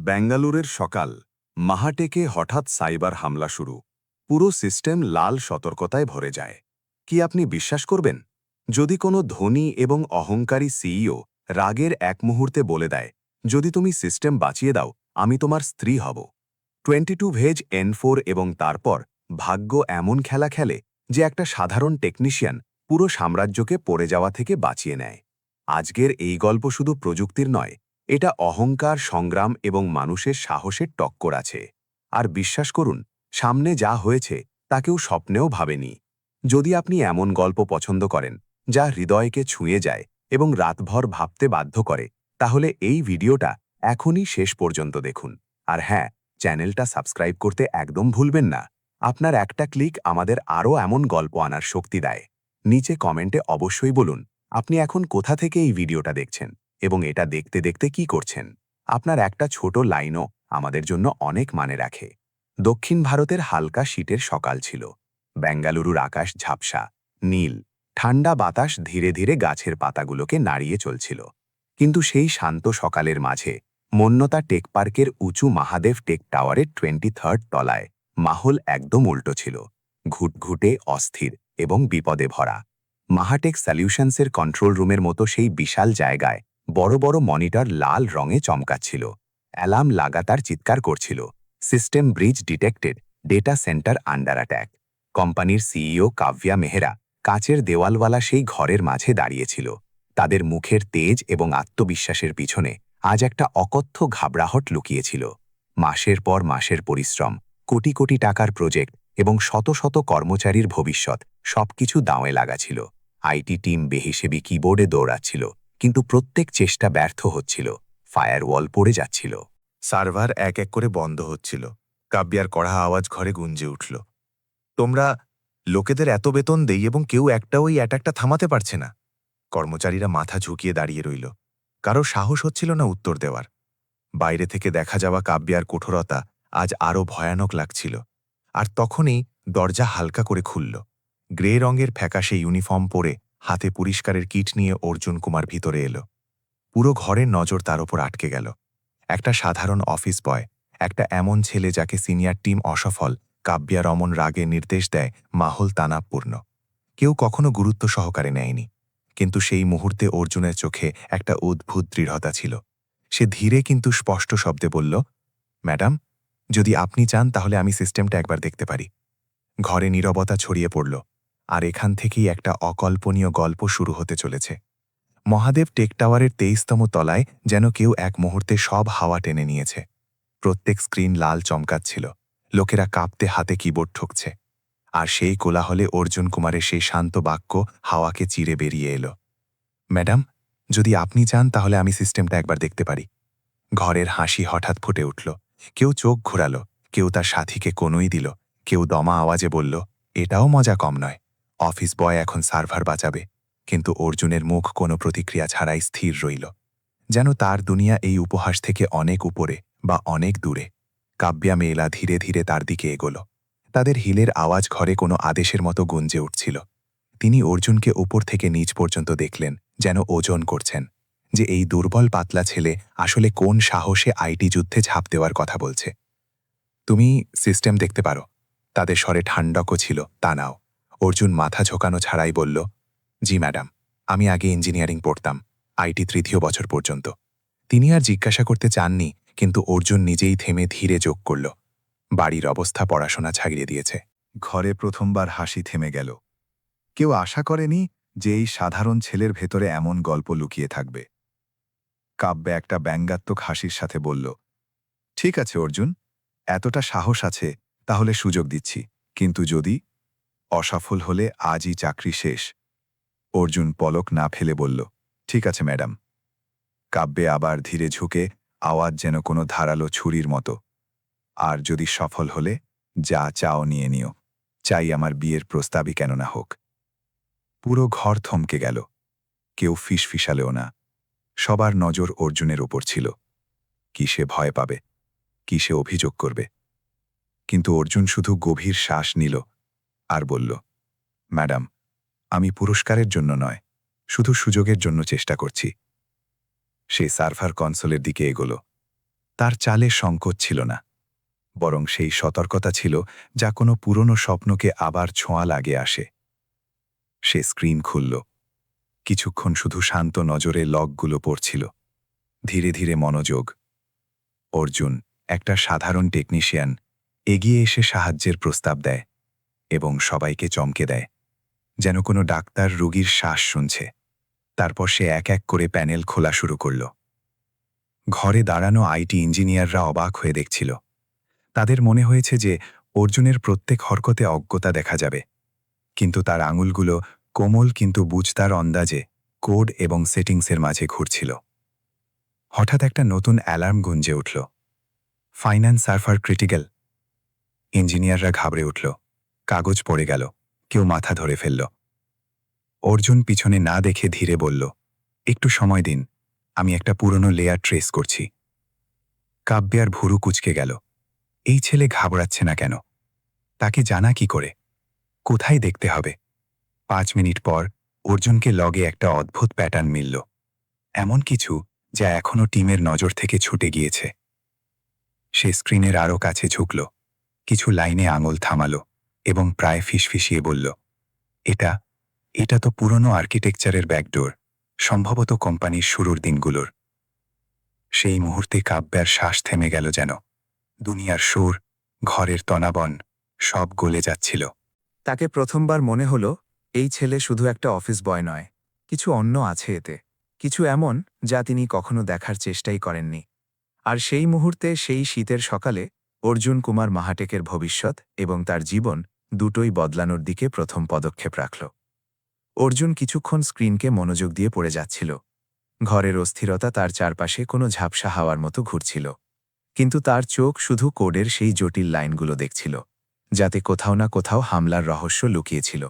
বেঙ্গালুরের সকাল। মাহাটেকে হঠাৎ সাইবার হামলা শুরু। পুরো সিস্টেম লাল সতর্কতায় ভরে যায়। কি আপনি বিশ্বাস করবেন যদি কোনো ধনী এবং অহংকারী সিইও রাগের এক মুহূর্তে বলে দেয়, যদি তুমি সিস্টেম বাঁচিয়ে দাও আমি তোমার স্ত্রী হব। 22 ভেজ N4 এবং তারপর ভাগ্য এমন খেলা খেলে যে একটা সাধারণ টেকনিশিয়ান পুরো সাম্রাজ্যকে পড়ে যাওয়া থেকে বাঁচিয়ে নেয়। আজকের এই গল্প শুধু প্রযুক্তির নয়, এটা অহংকার, সংগ্রাম এবং মানুষের সাহসের টক্কর আছে। আর বিশ্বাস করুন, সামনে যা হয়েছে তা কেউ স্বপ্নেও ভাবেনি। যদি আপনি এমন গল্প পছন্দ করেন যা হৃদয়কে ছুঁয়ে যায় এবং রাতভর ভাবতে বাধ্য করে, তাহলে এই ভিডিওটা এখনই শেষ পর্যন্ত দেখুন। আর হ্যাঁ, চ্যানেলটা সাবস্ক্রাইব করতে একদম ভুলবেন না। আপনার একটা ক্লিক আমাদের আরও এমন গল্প আনার শক্তি দেয়। নিচে কমেন্টে অবশ্যই বলুন আপনি এখন কোথা থেকে এই ভিডিওটা দেখছেন এবং এটা দেখতে দেখতে কি করছেন। আপনার একটা ছোট লাইনও আমাদের জন্য অনেক মানে রাখে। দক্ষিণ ভারতের হালকা শীতের সকাল ছিল। বেঙ্গালুরুর আকাশ ঝাপসা, নীল, ঠান্ডা বাতাস ধীরে ধীরে গাছের পাতাগুলোকে নাড়িয়ে চলছিল। কিন্তু সেই শান্ত সকালের মাঝে মন্যতা টেক পার্কের উঁচু মহাদেব টেক টাওয়ারের 23rd তলায় মাহল একদম উল্টো ছিল। ঘুটঘুটে, অস্থির এবং বিপদে ভরা। মাহাটেক সলিউশনসের কন্ট্রোল রুমের মতো সেই বিশাল জায়গায় বড় বড় মনিটর লাল রঙে চমকাচ্ছিল। অ্যালার্ম লাগাতার চিৎকার করছিল। System bridge detected, data centre under attack. কোম্পানির সিইও কাব্যা মেহরা কাচের দেওয়ালওয়ালা সেই ঘরের মাঝে দাঁড়িয়েছিল। তাদের মুখের তেজ এবং আত্মবিশ্বাসের পিছনে আজ একটা অকথ্য ঘাবড়াহট লুকিয়েছিল। মাসের পর মাসের পরিশ্রম, কোটি কোটি টাকার প্রজেক্ট এবং শত শত কর্মচারীর ভবিষ্যৎ সবকিছু দাঁওয়ে লাগা ছিল। আইটি টিম বেহিসেবি কিবোর্ডে দৌড়াচ্ছিল, কিন্তু প্রত্যেক চেষ্টা ব্যর্থ হচ্ছিল। ফায়ারওয়াল পড়ে যাচ্ছিল। সার্ভার এক এক করে বন্ধ হচ্ছিল। কাব্যার কড়া আওয়াজ ঘরে গুঞ্জে উঠল। তোমরা লোকেদের এত বেতন দেই এবং কেউ একটাও এই অ্যাটাকটা থামাতে পারছে না। কর্মচারীরা মাথা ঝুঁকিয়ে দাঁড়িয়ে রইল। কারো সাহস হচ্ছিল না উত্তর দেওয়ার। বাইরে থেকে দেখা যাওয়া কাব্যার কঠোরতা আজ আরও ভয়ানক লাগছিল। আর তখনই দরজা হালকা করে খুলল। গ্রে রঙের ফ্যাকাশে ইউনিফর্ম পরে হাতে পরিষ্কারের কিট নিয়ে অর্জুন কুমার ভিতরে এলো। পুরো ঘরের নজর তার ওপর আটকে গেল। একটা সাধারণ অফিস বয়, একটা এমন ছেলে যাকে সিনিয়র টিম অসফল কাব্যা রমন রাগে নির্দেশ দেয়, মাহল তানাবপূর্ণ। কেউ কখনো গুরুত্ব সহকারে নেয়নি, কিন্তু সেই মুহূর্তে অর্জুনের চোখে একটা অদ্ভুত দৃঢ়তা ছিল। সে ধীরে কিন্তু স্পষ্ট শব্দে বলল, ম্যাডাম, যদি আপনি চান তাহলে আমি সিস্টেমটা একবার দেখতে পারি। ঘরে নীরবতা ছড়িয়ে পড়ল। আর এখান থেকেই একটা অকল্পনীয় গল্প শুরু হতে চলেছে। মহাদেব টেক টাওয়ারের 23তম তলায় যেন কেউ এক মুহূর্তে সব হাওয়া টেনে নিয়েছে। প্রত্যেক স্ক্রিন লাল চমকাচ্ছিল। লোকেরা কাঁপতে হাতে কিবোর্ড ঠুকছে। আর সেই কোলাহলে অর্জুন কুমারের সেই শান্ত বাক্য হাওয়াকে চিরে বেরিয়ে এলো, ম্যাডাম, যদি আপনি চান তাহলে আমি সিস্টেমটা একবার দেখতে পারি। ঘরের হাসি হঠাৎ ফুটে উঠল। কেউ চোখ ঘোরালো, কেউ তার সাথীকে কোনোই দিল, কেউ দমা আওয়াজে বলল, এটাও মজা কম নয়। অফিস বয় এখন সার্ভার বাঁচাবে। কিন্তু অর্জুনের মুখ কোনো প্রতিক্রিয়া ছাড়াই স্থির রইল, যেন তার দুনিয়া এই উপহাস থেকে অনেক উপরে বা অনেক দূরে। কাব্যা মেয়েলা ধীরে ধীরে তার দিকে এগোল। তাদের হিলের আওয়াজ ঘরে কোনো আদেশের মতো গুঞ্জে উঠছিল। তিনি অর্জুনকে উপর থেকে নিচ পর্যন্ত দেখলেন, যেন ওজন করছেন যে এই দুর্বল পাতলা ছেলে আসলে কোন সাহসে আইটি যুদ্ধে ঝাঁপ দেওয়ার কথা বলছে। তুমি সিস্টেম দেখতে পারো। তাদের স্বরে ঠান্ডকও ছিল, তা নাও। অর্জুন মাথা ঝোঁকানো ছাড়াই বলল, জি ম্যাডাম, আমি আগে ইঞ্জিনিয়ারিং পড়তাম, আইটি 3য় বছর পর্যন্ত। তিনি আর জিজ্ঞাসা করতে চাননি, কিন্তু অর্জুন নিজেই থেমে ধীরে যোগ করল, বাড়ির অবস্থা পড়াশোনা ছাড়িয়ে দিয়েছে। ঘরে প্রথমবার হাসি থেমে গেল। কেউ আশা করেনি যে এই সাধারণ ছেলের ভেতরে এমন গল্প লুকিয়ে থাকবে। কাব্যা একটা ব্যঙ্গাত্মক হাসির সাথে বলল, ঠিক আছে অর্জুন, এতটা সাহস আছে, তাহলে সুযোগ দিচ্ছি। কিন্তু যদি অসফল হলে আজই চাকরি শেষ। অর্জুন পলক না ফেলে বলল, ঠিক আছে ম্যাডাম। কাব্যে আবার ধীরে ঝুঁকে, আওয়াজ যেন কোনো ধারালো ছুরির মতো, আর যদি সফল হলে যা চাও নিয়ে নিও। চাই আমার বিয়ের প্রস্তাবই কেন না হোক। পুরো ঘর থমকে গেল। কেউ ফিসফিসালেও না। সবার নজর অর্জুনের ওপর ছিল। কি সে ভয় পাবে, কি সে অভিযোগ করবে? কিন্তু অর্জুন শুধু গভীর শ্বাস নিল আর বলল, ম্যাডাম, আমি পুরস্কারের জন্য নয়, শুধু সুযোগের জন্য চেষ্টা করছি। সে সার্ভার কনসোলের দিকে এগোল। তার চালে সংকোচ ছিল না, বরং সেই সতর্কতা ছিল যা কোনো পুরনো স্বপ্নকে আবার ছোঁয়া লাগে আসে। সে স্ক্রিন খুলল। কিছুক্ষণ শুধু শান্ত নজরে লগগুলো পড়ছিল। ধীরে ধীরে মনোযোগ। অর্জুন, একটা সাধারণ টেকনিশিয়ান, এগিয়ে এসে সাহায্যের প্রস্তাব দেয় এবং সবাইকে চমকে দেয়, যেন কোনো ডাক্তার রোগীর শ্বাস শুনছে। তারপর সে এক এক করে প্যানেল খোলা শুরু করল। ঘরে দাঁড়ানো আইটি ইঞ্জিনিয়াররা অবাক হয়ে দেখছিল। তাদের মনে হয়েছে যে অর্জুনের প্রত্যেক হরকতে অজ্ঞতা দেখা যাবে, কিন্তু তার আঙুলগুলো কোমল কিন্তু বুঝতার অন্দাজে কোড এবং সেটিংসের মাঝে ঘুরছিল। হঠাৎ একটা নতুন অ্যালার্ম গুঞ্জে উঠল। Finance server critical. ইঞ্জিনিয়াররা ঘাবড়ে উঠল। কাগজ পড়ে গেল। কেউ মাথা ধরে ফেলল। অর্জুন পিছনে না দেখে ধীরে বলল, একটু সময় দিন, আমি একটা পুরনো লেয়ার ট্রেস করছি। কাব্যার ভুরু কুঁচকে গেল। এই ছেলে ঘাবড়াচ্ছে না কেন? তাকে জানা কি করে? কোথায় দেখতে হবে? 5 মিনিট পর অর্জুনকে লগে একটা অদ্ভুত প্যাটার্ন মিলল, এমন কিছু যা এখনও টিমের নজর থেকে ছুটে গিয়েছে। সে স্ক্রিনের আরও কাছে ঝুঁকল, কিছু লাইনে আঙুল থামাল এবং প্রায় ফিসফিসিয়ে বলল, এটা এটা তো পুরনো আর্কিটেকচারের ব্যাকডোর, সম্ভবত কোম্পানির শুরুর দিনগুলোর। সেই মুহূর্তে কাব্যার শ্বাস থেমে গেল যেন। দুনিয়ার সুর, ঘরের তনাবন সব গলে যাচ্ছিল। তাকে প্রথমবার মনে হলো এই ছেলে শুধু একটা অফিস বয় নয়, কিছু অন্য আছে এতে, কিছু এমন যা তিনি কখনো দেখার চেষ্টাই করেননি। আর সেই মুহূর্তে, সেই শীতের সকালে, অর্জুন কুমার মাহাটেকের ভবিষ্যৎ এবং তার জীবন দুটোই বদলানোর দিকে প্রথম পদক্ষেপ রাখল। অর্জুন কিছুক্ষণ স্ক্রিনকে মনোযোগ দিয়ে পড়ে যাচ্ছিল। ঘরের অস্থিরতা তার চারপাশে কোনো ঝাপসা হাওয়ার মতো ঘুরছিল, কিন্তু তার চোখ শুধু কোডের সেই জটিল লাইনগুলো দেখছিল, যাতে কোথাও না কোথাও হামলার রহস্য লুকিয়েছিল।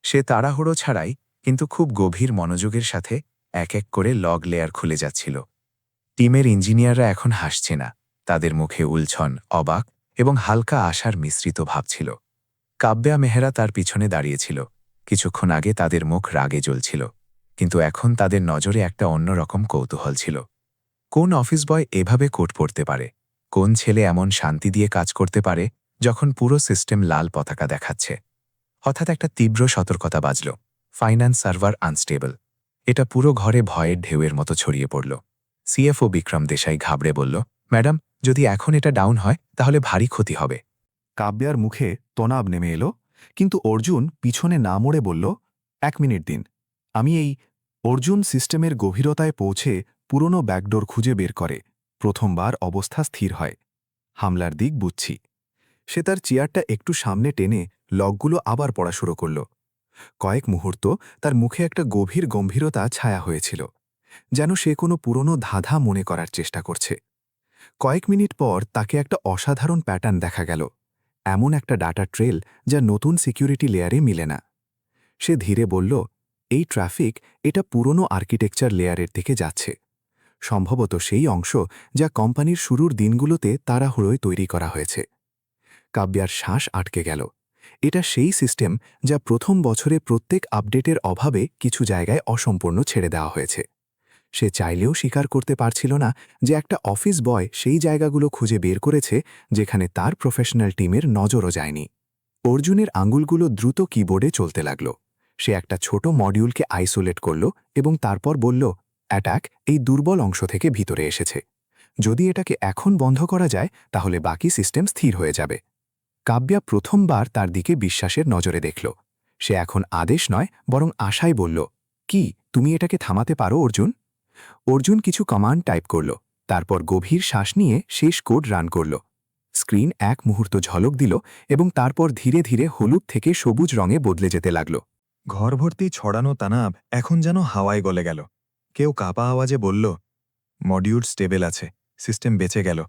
সে তাড়াহুড়ো ছাড়াই কিন্তু খুব গভীর মনোযোগের সাথে এক এক করে লগ লেয়ার খুলে যাচ্ছিল। টিমের ইঞ্জিনিয়াররা এখন হাসছে না, তাদের মুখে উলছন, অবাক এবং হালকা আশার মিশ্রিত ভাব ছিল। কাব্যা মেহরা তার পিছনে দাঁড়িয়েছিল। কিছুক্ষণ আগে তাদের মুখ রাগে জ্বলছিল, কিন্তু এখন তাদের নজরে একটা অন্যরকম কৌতূহল ছিল। কোন অফিস বয় এভাবে কোড পড়তে পারে? কোন ছেলে এমন শান্তি দিয়ে কাজ করতে পারে যখন পুরো সিস্টেম লাল পতাকা দেখাচ্ছে? হঠাৎ একটা তীব্র সতর্কতা বাজল, ফাইন্যান্স সার্ভার আনস্টেবল। এটা পুরো ঘরে ভয়ের ঢেউয়ের মতো ছড়িয়ে পড়ল। সিএফও বিক্রম দেশাই ঘাবড়ে বলল, ম্যাডাম, যদি এখন এটা ডাউন হয় তাহলে ভারী ক্ষতি হবে। কাব্যার মুখে তনাব নেমে এলো, কিন্তু অর্জুন পিছনে না মোড়ে বলল, 1 মিনিট দিন। আমি এই অর্জুন সিস্টেমের গভীরতায় পৌঁছে পুরনো ব্যাকডোর খুঁজে বের করে প্রথমবার অবস্থা স্থির হয়। হামলার দিক বুঝছি। সে তার চেয়ারটা একটু সামনে টেনে লগগুলো আবার পড়া শুরু করল। কয়েক মুহূর্ত তার মুখে একটা গভীর গম্ভীরতা ছায়া হয়েছিল, যেন সে কোনো পুরনো ধাঁধা মনে করার চেষ্টা করছে। কয়েক মিনিট পর তাকে একটা অসাধারণ প্যাটার্ন দেখা গেল, এমন একটা ডাটা ট্রেল যা নতুন সিকিউরিটি লেয়ারে মিলে না। সে ধীরে বলল, এই ট্রাফিক এটা পুরনো আর্কিটেকচার লেয়ারের দিকে যাচ্ছে, সম্ভবত সেই অংশ যা কোম্পানির শুরুর দিনগুলোতে তাড়াহুড়োয় তৈরি করা হয়েছে। কাব্যার শ্বাস আটকে গেল। এটা সেই সিস্টেম যা প্রথম বছরে প্রত্যেক আপডেটের অভাবে কিছু জায়গায় অসম্পূর্ণ ছেড়ে দেওয়া হয়েছে। সে চাইলেও স্বীকার করতে পারছিল না যে একটা অফিস বয় সেই জায়গাগুলো খুঁজে বের করেছে যেখানে তার প্রফেশনাল টিমের নজরও যায়নি। অর্জুনের আঙুলগুলো দ্রুত কিবোর্ডে চলতে লাগল। সে একটা ছোট মডিউলকে আইসোলেট করল এবং তারপর বলল, অ্যাটাক এই দুর্বল অংশ থেকে ভিতরে এসেছে। যদি এটাকে এখন বন্ধ করা যায় তাহলে বাকি সিস্টেম স্থির হয়ে যাবে। কাব্যা প্রথমবার তার দিকে বিশ্বাসের নজরে দেখল। সে এখন আদেশ নয় বরং আশায় বলল, কি তুমি এটাকে থামাতে পারো অর্জুন? অর্জুন কিছু কমান্ড টাইপ করল, তারপর গভীর শ্বাস নিয়ে শেষ কোড রান করল। স্ক্রিন এক মুহূর্ত ঝলক দিল এবং তারপর ধীরে ধীরে হলুদ থেকে সবুজ রঙে বদলে যেতে লাগল। ঘর ভর্তি ছড়ানো তানাব এখন যেন হাওয়ায় গলে গেল। কেউ কাপা আওয়াজে বলল, মডিউল স্টেবল আছে, সিস্টেম বেঁচে গেল।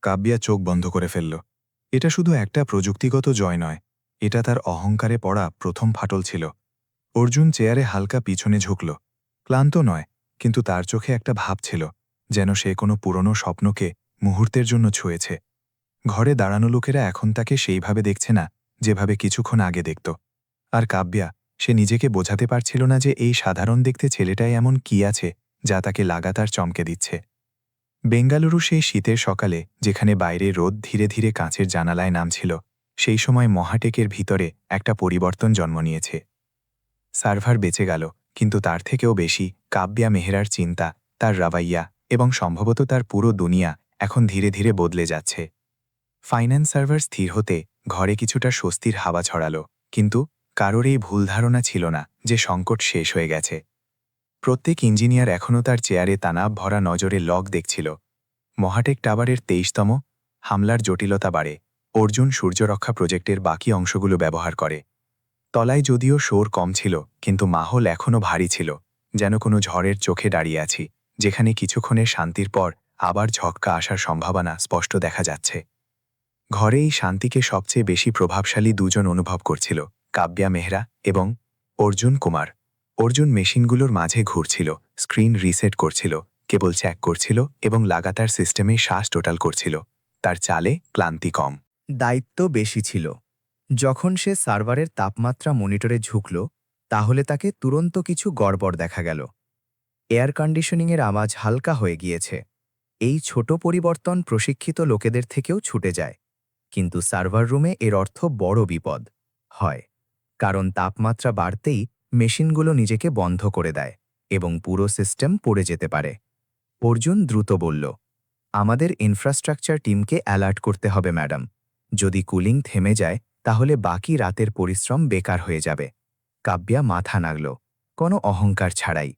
কাব্যা চোখ বন্ধ করে ফেলল। এটা শুধু একটা প্রযুক্তিগত জয় নয়, এটা তার অহংকারে পড়া প্রথম ফাটল ছিল। অর্জুন চেয়ারে হালকা পিছনে ঝুঁকল। ক্লান্ত নয়, কিন্তু তার চোখে একটা ভাব ছিল, যেন সে কোনো পুরনো স্বপ্নকে মুহূর্তের জন্য ছুঁয়েছে। ঘরে দাঁড়ানো লোকেরা এখন তাকে সেইভাবে দেখছে না যেভাবে কিছুক্ষণ আগে দেখত। আর কাব্যা, সে নিজেকে বোঝাতে পারছিল না যে এই সাধারণ দেখতে ছেলেটাই এমন কি আছে যা তাকে লাগাতার চমকে দিচ্ছে। বেঙ্গালুরু সেই শীতের সকালে যেখানে বাইরে রোদ ধীরে ধীরে কাঁচের জানালায় নামছিল, সেই সময় মহাটেকের ভিতরে একটা পরিবর্তন জন্ম নিয়েছে। সার্ভার বেঁচে গেল, কিন্তু তার থেকেও বেশি কাব্যা মেহরার চিন্তা, তার রাভাইয়া এবং সম্ভবত তার পুরো দুনিয়া এখন ধীরে ধীরে বদলে যাচ্ছে। ফাইন্যান্স সার্ভার স্থির হতে ঘরে কিছুটা স্বস্তির হাওয়া ছড়াল, কিন্তু কারোর এই ভুল ধারণা ছিল না যে সংকট শেষ হয়ে গেছে। প্রত্যেক ইঞ্জিনিয়ার এখনও তার চেয়ারে তানাব ভরা নজরে লগ দেখছিল। মহাটেক টাওয়ারের 23তম হামলার জটিলতা বাড়ে। অর্জুন সূর্যরক্ষা প্রজেক্টের বাকি অংশগুলো ব্যবহার করে। তলায় যদিও শোর কম ছিল, কিন্তু মাহল এখনও ভারী ছিল, যেন কোনো ঝড়ের চোখে দাঁড়িয়ে আছি, যেখানে কিছুক্ষণের শান্তির পর আবার ঝটকা আসার সম্ভাবনা স্পষ্ট দেখা যাচ্ছে। ঘরে এই শান্তিকে সবচেয়ে বেশি প্রভাবশালী দুজন অনুভব করছিল, কাব্যা মেহরা এবং অর্জুন কুমার। অর্জুন মেশিনগুলোর মাঝে ঘুরছিল, স্ক্রিন রিসেট করছিল, কেবল চেক করছিল এবং লাগাতার সিস্টেমে শ্বাস টোটাল করছিল। তার চালে ক্লান্তি কম। দায়িত্ব বেশি ছিল। যখন সে সার্ভারের তাপমাত্রা মনিটরে ঝুঁকল, তাহলে তাকে তুরন্ত কিছু গড়বড় দেখা গেল। এয়ার কন্ডিশনিংয়ের আওয়াজ হালকা হয়ে গিয়েছে। এই ছোট পরিবর্তন প্রশিক্ষিত লোকেদের থেকেও ছুটে যায়, কিন্তু সার্ভার রুমে এর অর্থ বড় বিপদ হয়, কারণ তাপমাত্রা বাড়তেই মেশিনগুলো নিজেকে বন্ধ করে দেয় এবং পুরো সিস্টেম পড়ে যেতে পারে। অর্জুন দ্রুত বলল, আমাদের ইনফ্রাস্ট্রাকচার টিমকে অ্যালার্ট করতে হবে ম্যাডাম। যদি কুলিং থেমে যায় তাহলে বাকি রাতের পরিশ্রম বেকার হয়ে যাবে। কাব্যা মাথা নাড়ল, কোনো অহংকার ছাড়াই।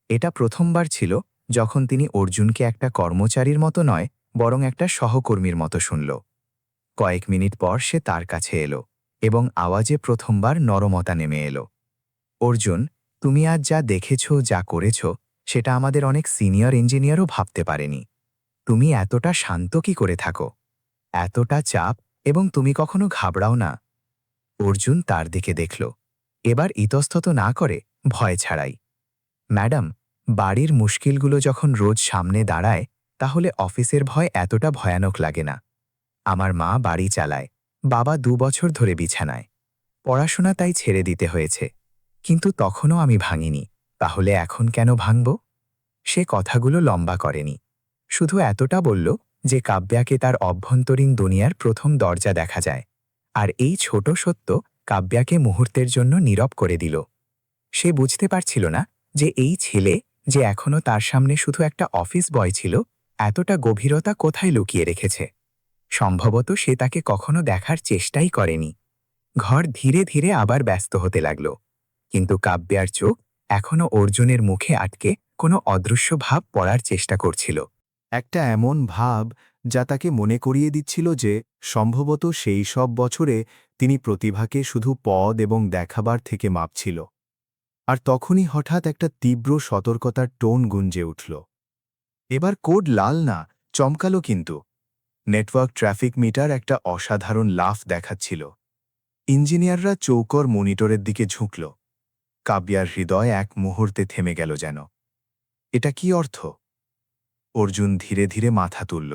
এটা প্রথমবার ছিল যখন তিনি অর্জুনকে একটা কর্মচারীর মতো নয়, বরং একটা সহকর্মীর মতো শুনল। কয়েক মিনিট পর সে তার কাছে এলো এবং আওয়াজে প্রথমবার নরমতা নেমে এলো। অর্জুন, তুমি আজ যা দেখেছ, যা করেছ, সেটা আমাদের অনেক সিনিয়র ইঞ্জিনিয়ারও ভাবতে পারেনি। তুমি এতটা শান্ত কি করে থাকো? এতটা চাপ, এবং তুমি কখনো ঘাবড়াও না? অর্জুন তার দিকে দেখল, এবার ইতস্তত না করে, ভয় ছাড়াই। ম্যাডাম, বাড়ির মুশকিলগুলো যখন রোজ সামনে দাঁড়ায়, তাহলে অফিসের ভয় এতটা ভয়ানক লাগে না। আমার মা বাড়ি চালায়, বাবা 2 বছর ধরে বিছানায়। পড়াশোনা তাই ছেড়ে দিতে হয়েছে, কিন্তু তখনও আমি ভাঙিনি। তাহলে এখন কেন ভাঙব? সে কথাগুলো লম্বা করেনি, শুধু এতটা বলল যে কাব্যাকে তার অভ্যন্তরীণ দুনিয়ার প্রথম দরজা দেখা যায়, আর এই ছোট সত্য কাব্যাকে মুহূর্তের জন্য নীরব করে দিল। সে বুঝতে পারছিল না যে এই ছেলে, যে এখনও তার সামনে শুধু একটা অফিস বয় ছিল, এতটা গভীরতা কোথায় লুকিয়ে রেখেছে। সম্ভবত সে তাকে কখনো দেখার চেষ্টাই করেনি। ঘর ধীরে ধীরে আবার ব্যস্ত হতে লাগল, কিন্তু কাব্যার চোখ এখনও অর্জুনের মুখে আটকে কোনো অদৃশ্য ভাব পড়ার চেষ্টা করছিল। একটা এমন ভাব যা তাকে মনে করিয়ে দিচ্ছিল যে সম্ভবত সেই সব বছরে তিনি প্রতিভাকে শুধু পদ এবং দেখাবার থেকে মাপছিল। আর তখনই হঠাৎ একটা তীব্র সতর্কতার টোন গুঞ্জে উঠল। এবার কোড লাল না, চমকালো কিন্তু। নেটওয়ার্ক ট্রাফিক মিটার একটা অসাধারণ লাফ দেখাচ্ছিল। ইঞ্জিনিয়াররা চৌকর মনিটরের দিকে ঝুঁকল। কাব্যার হৃদয় এক মুহূর্তে থেমে গেল যেন। এটা কি অর্থ? অর্জুন ধীরে ধীরে মাথা তুলল।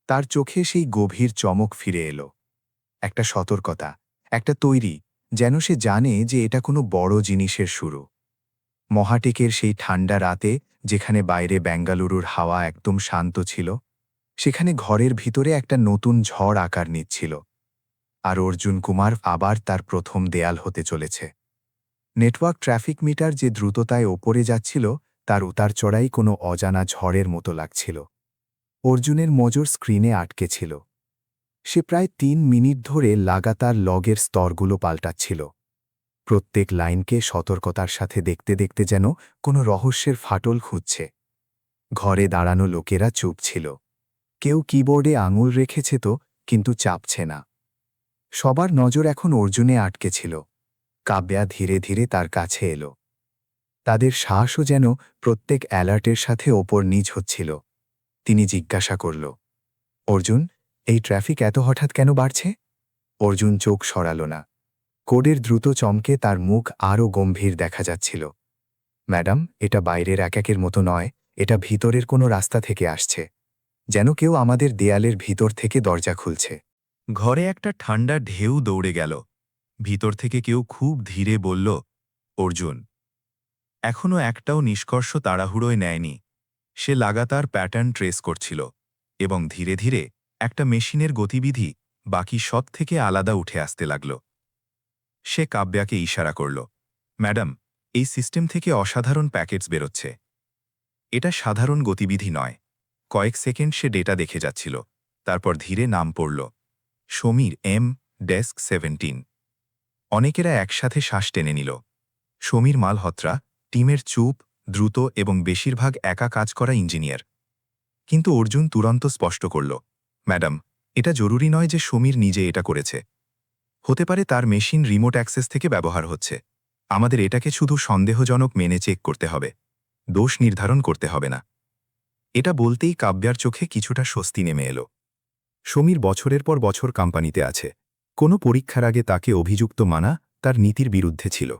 তার চোখে সেই গভীর চমক ফিরে এলো। একটা সতর্কতা, একটা তৈরি, যেন সে জানে যে এটা কোনো বড় জিনিসের শুরু। মহাটেকের সেই ঠান্ডা রাতে, যেখানে বাইরে বেঙ্গালুরুর হাওয়া একদম শান্ত ছিল, সেখানে ঘরের ভিতরে একটা নতুন ঝড় আকার নিচ্ছিল। আর অর্জুন কুমার আবার তার প্রথম দেয়াল হতে চলেছে। নেটওয়ার্ক ট্রাফিক মিটার যে দ্রুততায় ওপরে যাচ্ছিল, তার উতার চড়াই কোনো অজানা ঝড়ের মতো লাগছিল। অর্জুনের নজর স্ক্রিনে আটকে ছিল। সে প্রায় 3 মিনিট ধরে লাগাতার লগের স্তরগুলো পাল্টাচ্ছিল, প্রত্যেক লাইনকে সতর্কতার সাথে দেখতে দেখতে যেন কোনো রহস্যের ফাটল খুঁজছে। ঘরে দাঁড়ানো লোকেরা চুপ ছিল। কেউ কিবোর্ডে আঙুল রেখেছে তো, কিন্তু চাপছে না। সবার নজর এখন অর্জুনে আটকে ছিল। কাব্যা ধীরে ধীরে তার কাছে এলো। তাদের শ্বাসও যেন প্রত্যেক অ্যালার্টের সাথে ওপর নিচ হচ্ছিল। তিনি জিজ্ঞাসা করল, অর্জুন, এই ট্রাফিক এত হঠাৎ কেন বাড়ছে? অর্জুন চোখ সরাল না। কোডের দ্রুত চমকে তার মুখ আরও গম্ভীর দেখা যাচ্ছিল। ম্যাডাম, এটা বাইরের একের মতো নয়, এটা ভিতরের কোনো রাস্তা থেকে আসছে, যেন কেউ আমাদের দেয়ালের ভিতর থেকে দরজা খুলছে। ঘরে একটা ঠান্ডা ঢেউ দৌড়ে গেল। ভিতর থেকে কেউ খুব ধীরে বলল, অর্জুন। এখনও একটাও নিষ্কর্ষ তাড়াহুড়োয় নেয়নি। সে লাগাতার প্যাটার্ন ট্রেস করছিল এবং ধীরে ধীরে একটা মেশিনের গতিবিধি বাকি সব থেকে আলাদা উঠে আসতে লাগল। সে কাব্যাকে ইশারা করল, ম্যাডাম, এই সিস্টেম থেকে অসাধারণ প্যাকেটস বেরোচ্ছে। এটা সাধারণ গতিবিধি নয়। কয়েক সেকেন্ড সে ডেটা দেখে যাচ্ছিল, তারপর ধীরে নাম পড়ল, সমীর এম ডেস্ক 17। অনেকেরা একসাথে শ্বাস টেনে নিল। সমীর মালহোত্রা, টিমের চুপ, দ্রুত এবং বেশিরভাগ একা কাজ করা ইঞ্জিনিয়ার। কিন্তু অর্জুন তুরন্ত স্পষ্ট করল, ম্যাডাম, এটা জরুরি নয় যে সমীর নিজে এটা করেছে। হতে পারে তার মেশিন রিমোট অ্যাক্সেস থেকে ব্যবহার হচ্ছে। আমাদের এটাকে শুধু সন্দেহজনক মেনে চেক করতে হবে, দোষ নির্ধারণ করতে হবে না। এটা বলতেই কাব্যার চোখে কিছুটা স্বস্তি নেমে এলো। সমীর বছরের পর বছর কোম্পানিতে আছে। কোনো পরীক্ষার আগে তাকে অভিযুক্ত মানা তার নীতির বিরুদ্ধে ছিল।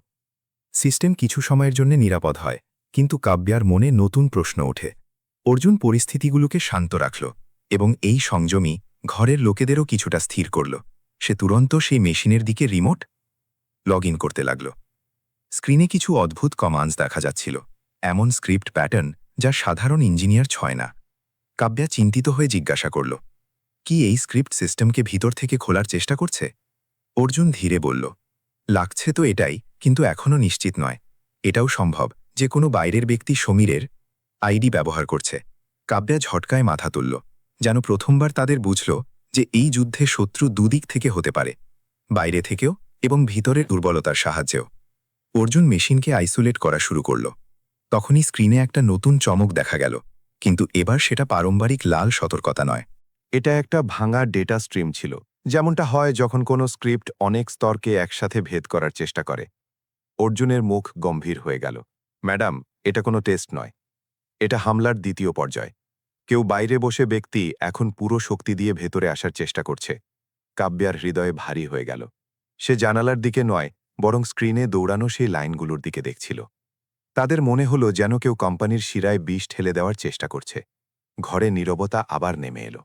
সিস্টেম কিছু সময়ের জন্য নিরাপদ হয়, কিন্তু কাব্যার মনে নতুন প্রশ্ন ওঠে। অর্জুন পরিস্থিতিগুলোকে শান্ত রাখল এবং এই সংযমী ঘরের লোকেদেরও কিছুটা স্থির করল। সে তুরন্ত সেই মেশিনের দিকে রিমোট লগ ইন করতে লাগল। স্ক্রিনে কিছু অদ্ভুত কমান্ডস দেখা যাচ্ছিল, এমন স্ক্রিপ্ট প্যাটার্ন যা সাধারণ ইঞ্জিনিয়ার ছয় না। কাব্যা চিন্তিত হয়ে জিজ্ঞাসা করল, কি এই স্ক্রিপ্ট সিস্টেমকে ভিতর থেকে খোলার চেষ্টা করছে? অর্জুন ধীরে বলল, লাগছে তো এটাই, কিন্তু এখনও নিশ্চিত নয়। এটাও সম্ভব যে কোনো বাইরের ব্যক্তি সমীরের আইডি ব্যবহার করছে। কাব্যা ঝটকায় মাথা তুলল, যেন প্রথমবার তাদের বুঝল যে এই যুদ্ধে শত্রু দুদিক থেকে হতে পারে, বাইরে থেকেও এবং ভিতরের দুর্বলতার সাহায্যেও। অর্জুন মেশিনকে আইসোলেট করা শুরু করল। তখনই স্ক্রিনে একটা নতুন চমক দেখা গেল, কিন্তু এবার সেটা পারম্পরিক লাল সতর্কতা নয়। এটা একটা ভাঙা ডেটা স্ট্রিম ছিল, যেমনটা হয় যখন কোনো স্ক্রিপ্ট অনেক স্তরকে একসাথে ভেদ করার চেষ্টা করে। অর্জুনের মুখ গম্ভীর হয়ে গেল। ম্যাডাম, এটা কোনো টেস্ট নয়, এটা হামলার দ্বিতীয় পর্যায়। কেউ বাইরে বসে ব্যক্তি এখন পুরো শক্তি দিয়ে ভেতরে আসার চেষ্টা করছে। কাব্যার হৃদয়ে ভারী হয়ে গেল। সে জানালার দিকে নয়, বরং স্ক্রিনে দৌড়ানো সেই লাইনগুলোর দিকে দেখছিল। তাদের মনে হলো যেন কেউ কোম্পানির শিরায় বিষ ঠেলে দেওয়ার চেষ্টা করছে। ঘরে নীরবতা আবার নেমে এলো।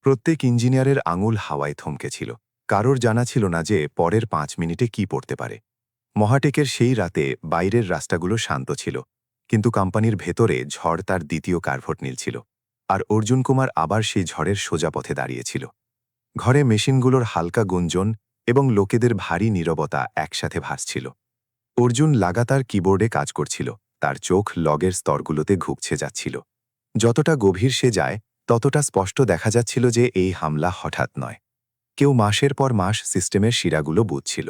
প্রত্যেক ইঞ্জিনিয়ারের আঙুল হাওয়ায় থমকেছিল। কারোর জানা ছিল না যে পরের 5 মিনিটে কি পড়তে পারে। মহাটেকের সেই রাতে বাইরের রাস্তাগুলো শান্ত ছিল, কিন্তু কোম্পানির ভেতরে ঝড় তার দ্বিতীয় কার্ভট নীলছিল। আর অর্জুন কুমার আবার সেই ঝড়ের সোজা পথে দাঁড়িয়েছিল। ঘরে মেশিনগুলোর হালকা গুঞ্জন এবং লোকেদের ভারী নীরবতা একসাথে ভাসছিল। অর্জুন লাগাতার কিবোর্ডে কাজ করছিল, তার চোখ লগের স্তরগুলোতে ঘুকছে যাচ্ছিল। যতটা গভীর সে যায়, ততটা স্পষ্ট দেখা যাচ্ছিল যে এই হামলা হঠাৎ নয়। কেউ মাসের পর মাস সিস্টেমের শিরাগুলো বুঝছিল।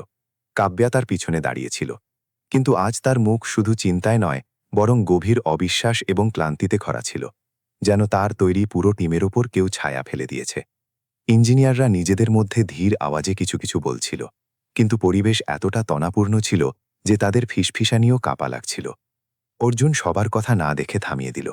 কাব্যা তার পিছনে দাঁড়িয়েছিল, কিন্তু আজ তার মুখ শুধু চিন্তায় নয়, বরং গভীর অবিশ্বাস এবং ক্লান্তিতে খরা ছিল, যেন তার তৈরি পুরো টিমের ওপর কেউ ছায়া ফেলে দিয়েছে। ইঞ্জিনিয়াররা নিজেদের মধ্যে ধীর আওয়াজে কিছু কিছু বলছিল, কিন্তু পরিবেশ এতটা তনাপূর্ণ ছিল যে তাদের ফিসফিসানিও কাঁপা লাগছিল। অর্জুন সবার কথা না দেখে থামিয়ে দিল।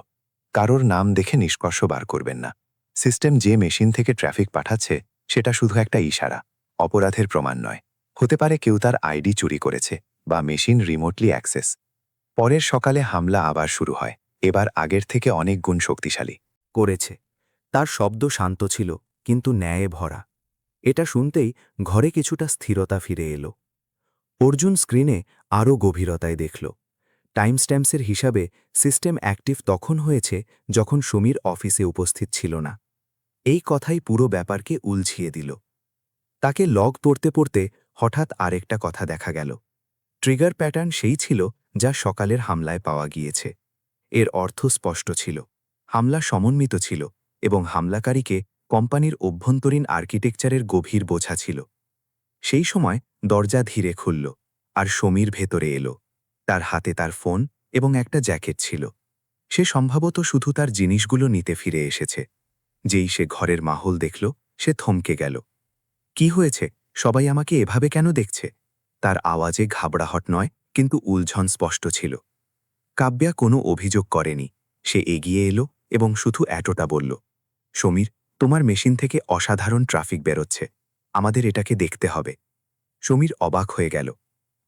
কারোর নাম দেখে নিষ্কর্ষ বার করবেন না। সিস্টেম যে মেশিন থেকে ট্রাফিক পাঠাচ্ছে সেটা শুধু একটা ইশারা, অপরাধের প্রমাণ নয়। হতে পারে কেউ তার আইডি চুরি করেছে বা মেশিন রিমোটলি অ্যাক্সেস। পরের সকালে হামলা আবার শুরু হয়, এবার আগের থেকে অনেক গুণ শক্তিশালী করেছে। তার শব্দ শান্ত ছিল, কিন্তু ন্যায়ে ভরা। এটা শুনতেই ঘরে কিছুটা স্থিরতা ফিরে এলো। অর্জুন স্ক্রিনে আরও গভীরতায় দেখল। টাইমস্ট্যাম্পসের হিসাবে সিস্টেম অ্যাক্টিভ তখন হয়েছে যখন সমীর অফিসে উপস্থিত ছিল না। এই কথাই পুরো ব্যাপারকে উলঝিয়ে দিল। তাকে লগ পড়তে পড়তে হঠাৎ আরেকটা কথা দেখা গেল। ট্রিগার প্যাটার্ন সেই ছিল যা সকালের হামলায় পাওয়া গিয়েছে। এর অর্থ স্পষ্ট ছিল, হামলা সমন্বিত ছিল এবং হামলাকারীকে কোম্পানির অভ্যন্তরীণ আর্কিটেকচারের গভীর বোঝা ছিল। সেই সময় দরজা ধীরে খুলল, আর সমীর ভেতরে এলো। তার হাতে তার ফোন এবং একটা জ্যাকেট ছিল। সে সম্ভবত শুধু তার জিনিসগুলো নিতে ফিরে এসেছে। যেই সে ঘরের মাহল দেখল, সে থমকে গেল। কি হয়েছে? সবাই আমাকে এভাবে কেন দেখছে? তার আওয়াজে ঘাবড়াহট নয়, কিন্তু উলঝন স্পষ্ট ছিল। কাব্যা কোনো অভিযোগ করেনি। সে এগিয়ে এলো এবং শুধু এতটা বলল, সমীর, তোমার মেশিন থেকে অসাধারণ ট্রাফিক বেরোচ্ছে। আমাদের এটাকে দেখতে হবে। সমীর অবাক হয়ে গেল।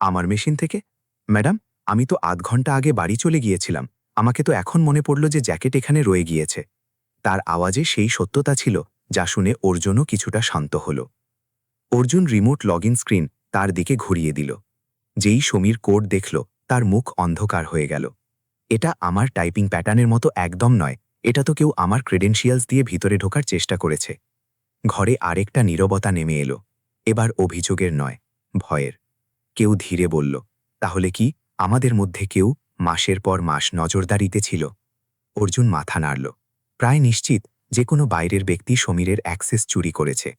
আমার মেশিন থেকে? ম্যাডাম, আমি তো আধ ঘন্টা আগে বাড়ি চলে গিয়েছিলাম। আমাকে তো এখন মনে পড়ল যে জ্যাকেট এখানে রয়ে গিয়েছে। তার আওয়াজে সেই সত্যতা ছিল যা শুনে অর্জুনও কিছুটা শান্ত হল। অর্জুন রিমোট লগইন স্ক্রিন তার দিকে ঘুরিয়ে দিল। যেই সমীর কোড দেখল, তার মুখ অন্ধকার হয়ে গেল। এটা আমার টাইপিং প্যাটার্নের মতো একদম নয়, এটা তো কেউ আমার ক্রেডেনশিয়ালস দিয়ে ভিতরে ঢোকার চেষ্টা করেছে। ঘরে আরেকটা নীরবতা নেমে এলো। এবার অভিযোগের নয়, ভয়ের। কেউ ধীরে বলল, তাহলে কি আমাদের মধ্যে কেউ মাসের পর মাস নজরদারিতে ছিল? অর্জুন মাথা নাড়ল। প্রায় নিশ্চিত যে কোনো বাইরের ব্যক্তি সমীরের অ্যাক্সেস চুরি করেছে।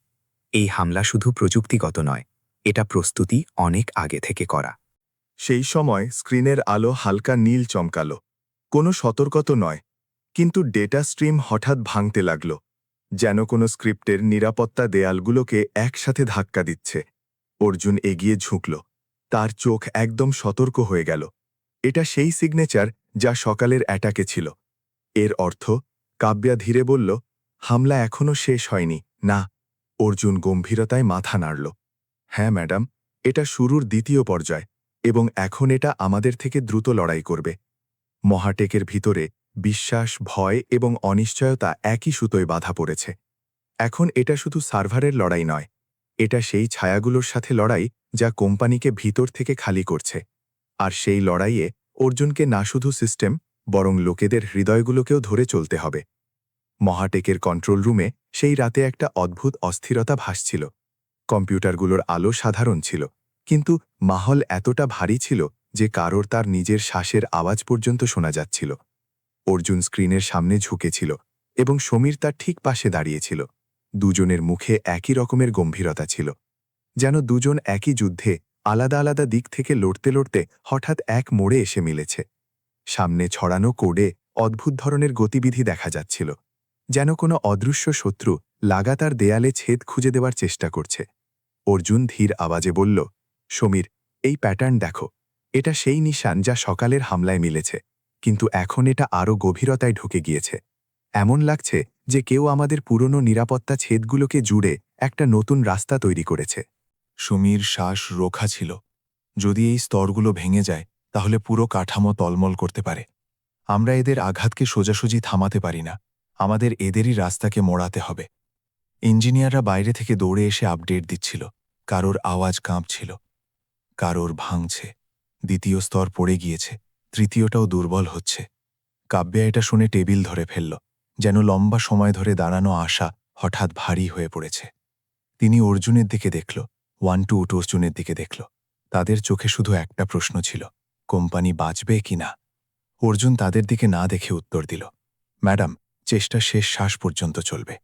এই হামলা শুধু প্রযুক্তিগত নয়, এটা প্রস্তুতি অনেক আগে থেকে করা। সেই সময় স্ক্রিনের আলো হালকা নীল চমকালো। কোনো সতর্কতা নয়, কিন্তু ডেটা স্ট্রিম হঠাৎ ভাঙতে লাগল, যেন কোনো স্ক্রিপ্টের নিরাপত্তা দেয়ালগুলোকে একসাথে ধাক্কা দিচ্ছে। অর্জুন এগিয়ে ঝুঁকল। তার চোখ একদম সতর্ক হয়ে গেল। এটা সেই সিগনেচার যা সকালের অ্যাটাকে ছিল। এর অর্থ, কাব্যা ধীরে বলল, হামলা এখনও শেষ হয়নি। না। অর্জুন গম্ভীরতায় মাথা নাড়ল। হ্যাঁ ম্যাডাম, এটা শুরুর দ্বিতীয় পর্যায়, এবং এখন এটা আমাদের থেকে দ্রুত লড়াই করবে। মহাটেকের ভিতরে বিশ্বাস, ভয় এবং অনিশ্চয়তা একই সুতোয় বাঁধা পড়েছে। এখন এটা শুধু সার্ভারের লড়াই নয়, এটা সেই ছায়াগুলোর সাথে লড়াই যা কোম্পানিকে ভিতর থেকে খালি করছে। আর সেই লড়াইয়ে অর্জুনকে না শুধু সিস্টেম, বরং লোকেদের হৃদয়গুলোকেও ধরে চলতে হবে। মহাটেকের কন্ট্রোল রুমে সেই রাতে একটা অদ্ভুত অস্থিরতা ভাসছিল। কম্পিউটারগুলোর আলো সাধারণ ছিল, কিন্তু মাহল এতটা ভারী ছিল যে কারোর তার নিজের শ্বাসের আওয়াজ পর্যন্ত শোনা যাচ্ছিল। অর্জুন স্ক্রিনের সামনে ঝুঁকেছিল, এবং সমীর তার ঠিক পাশে দাঁড়িয়েছিল। দুজনের মুখে একই রকমের গম্ভীরতা ছিল, যেন দুজন একই যুদ্ধে আলাদা আলাদা দিক থেকে লড়তে লড়তে হঠাৎ এক মোড়ে এসে মিলেছে। সামনে ছড়ানো কোডে অদ্ভুত ধরনের গতিবিধি দেখা যাচ্ছিল, যেন কোনো অদৃশ্য শত্রু লাগাতার দেয়ালে ছেদ খুঁজে দেওয়ার চেষ্টা করছে। অর্জুন ধীর আওয়াজে বলল, সমীর, এই প্যাটার্ন দেখো। এটা সেই নিশান যা সকালের হামলায় মিলেছে, কিন্তু এখন এটা আরও গভীরতায় ঢুকে গিয়েছে। এমন লাগছে যে কেউ আমাদের পুরনো নিরাপত্তা ছেদগুলোকে জুড়ে একটা নতুন রাস্তা তৈরি করেছে। সমীর শ্বাস রোখা ছিল। যদি এই স্তরগুলো ভেঙে যায়, তাহলে পুরো কাঠামো তলমল করতে পারে। আমরা এদের আঘাতকে সোজাসুজি থামাতে পারি না, আমাদের এদেরই রাস্তাকে মোড়াতে হবে। ইঞ্জিনিয়াররা বাইরে থেকে দৌড়ে এসে আপডেট দিচ্ছিল। কারোর আওয়াজ কাঁপছিল, কারোর ভাঙছে। দ্বিতীয় স্তর পড়ে গিয়েছে, তৃতীয়টাও দুর্বল হচ্ছে। কাব্যা এটা শুনে টেবিল ধরে ফেলল, যেন লম্বা সময় ধরে দাঁড়ানো আশা হঠাৎ ভারী হয়ে পড়েছে। তিনি অর্জুনের দিকে দেখল, 1-2 অর্জুনের দিকে দেখল। তাদের চোখে শুধু একটা প্রশ্ন ছিল, কোম্পানি বাঁচবে কি না? অর্জুন তাদের দিকে না দেখে উত্তর দিল, ম্যাডাম, চেষ্টা শেষ শ্বাস পর্যন্ত চলবে।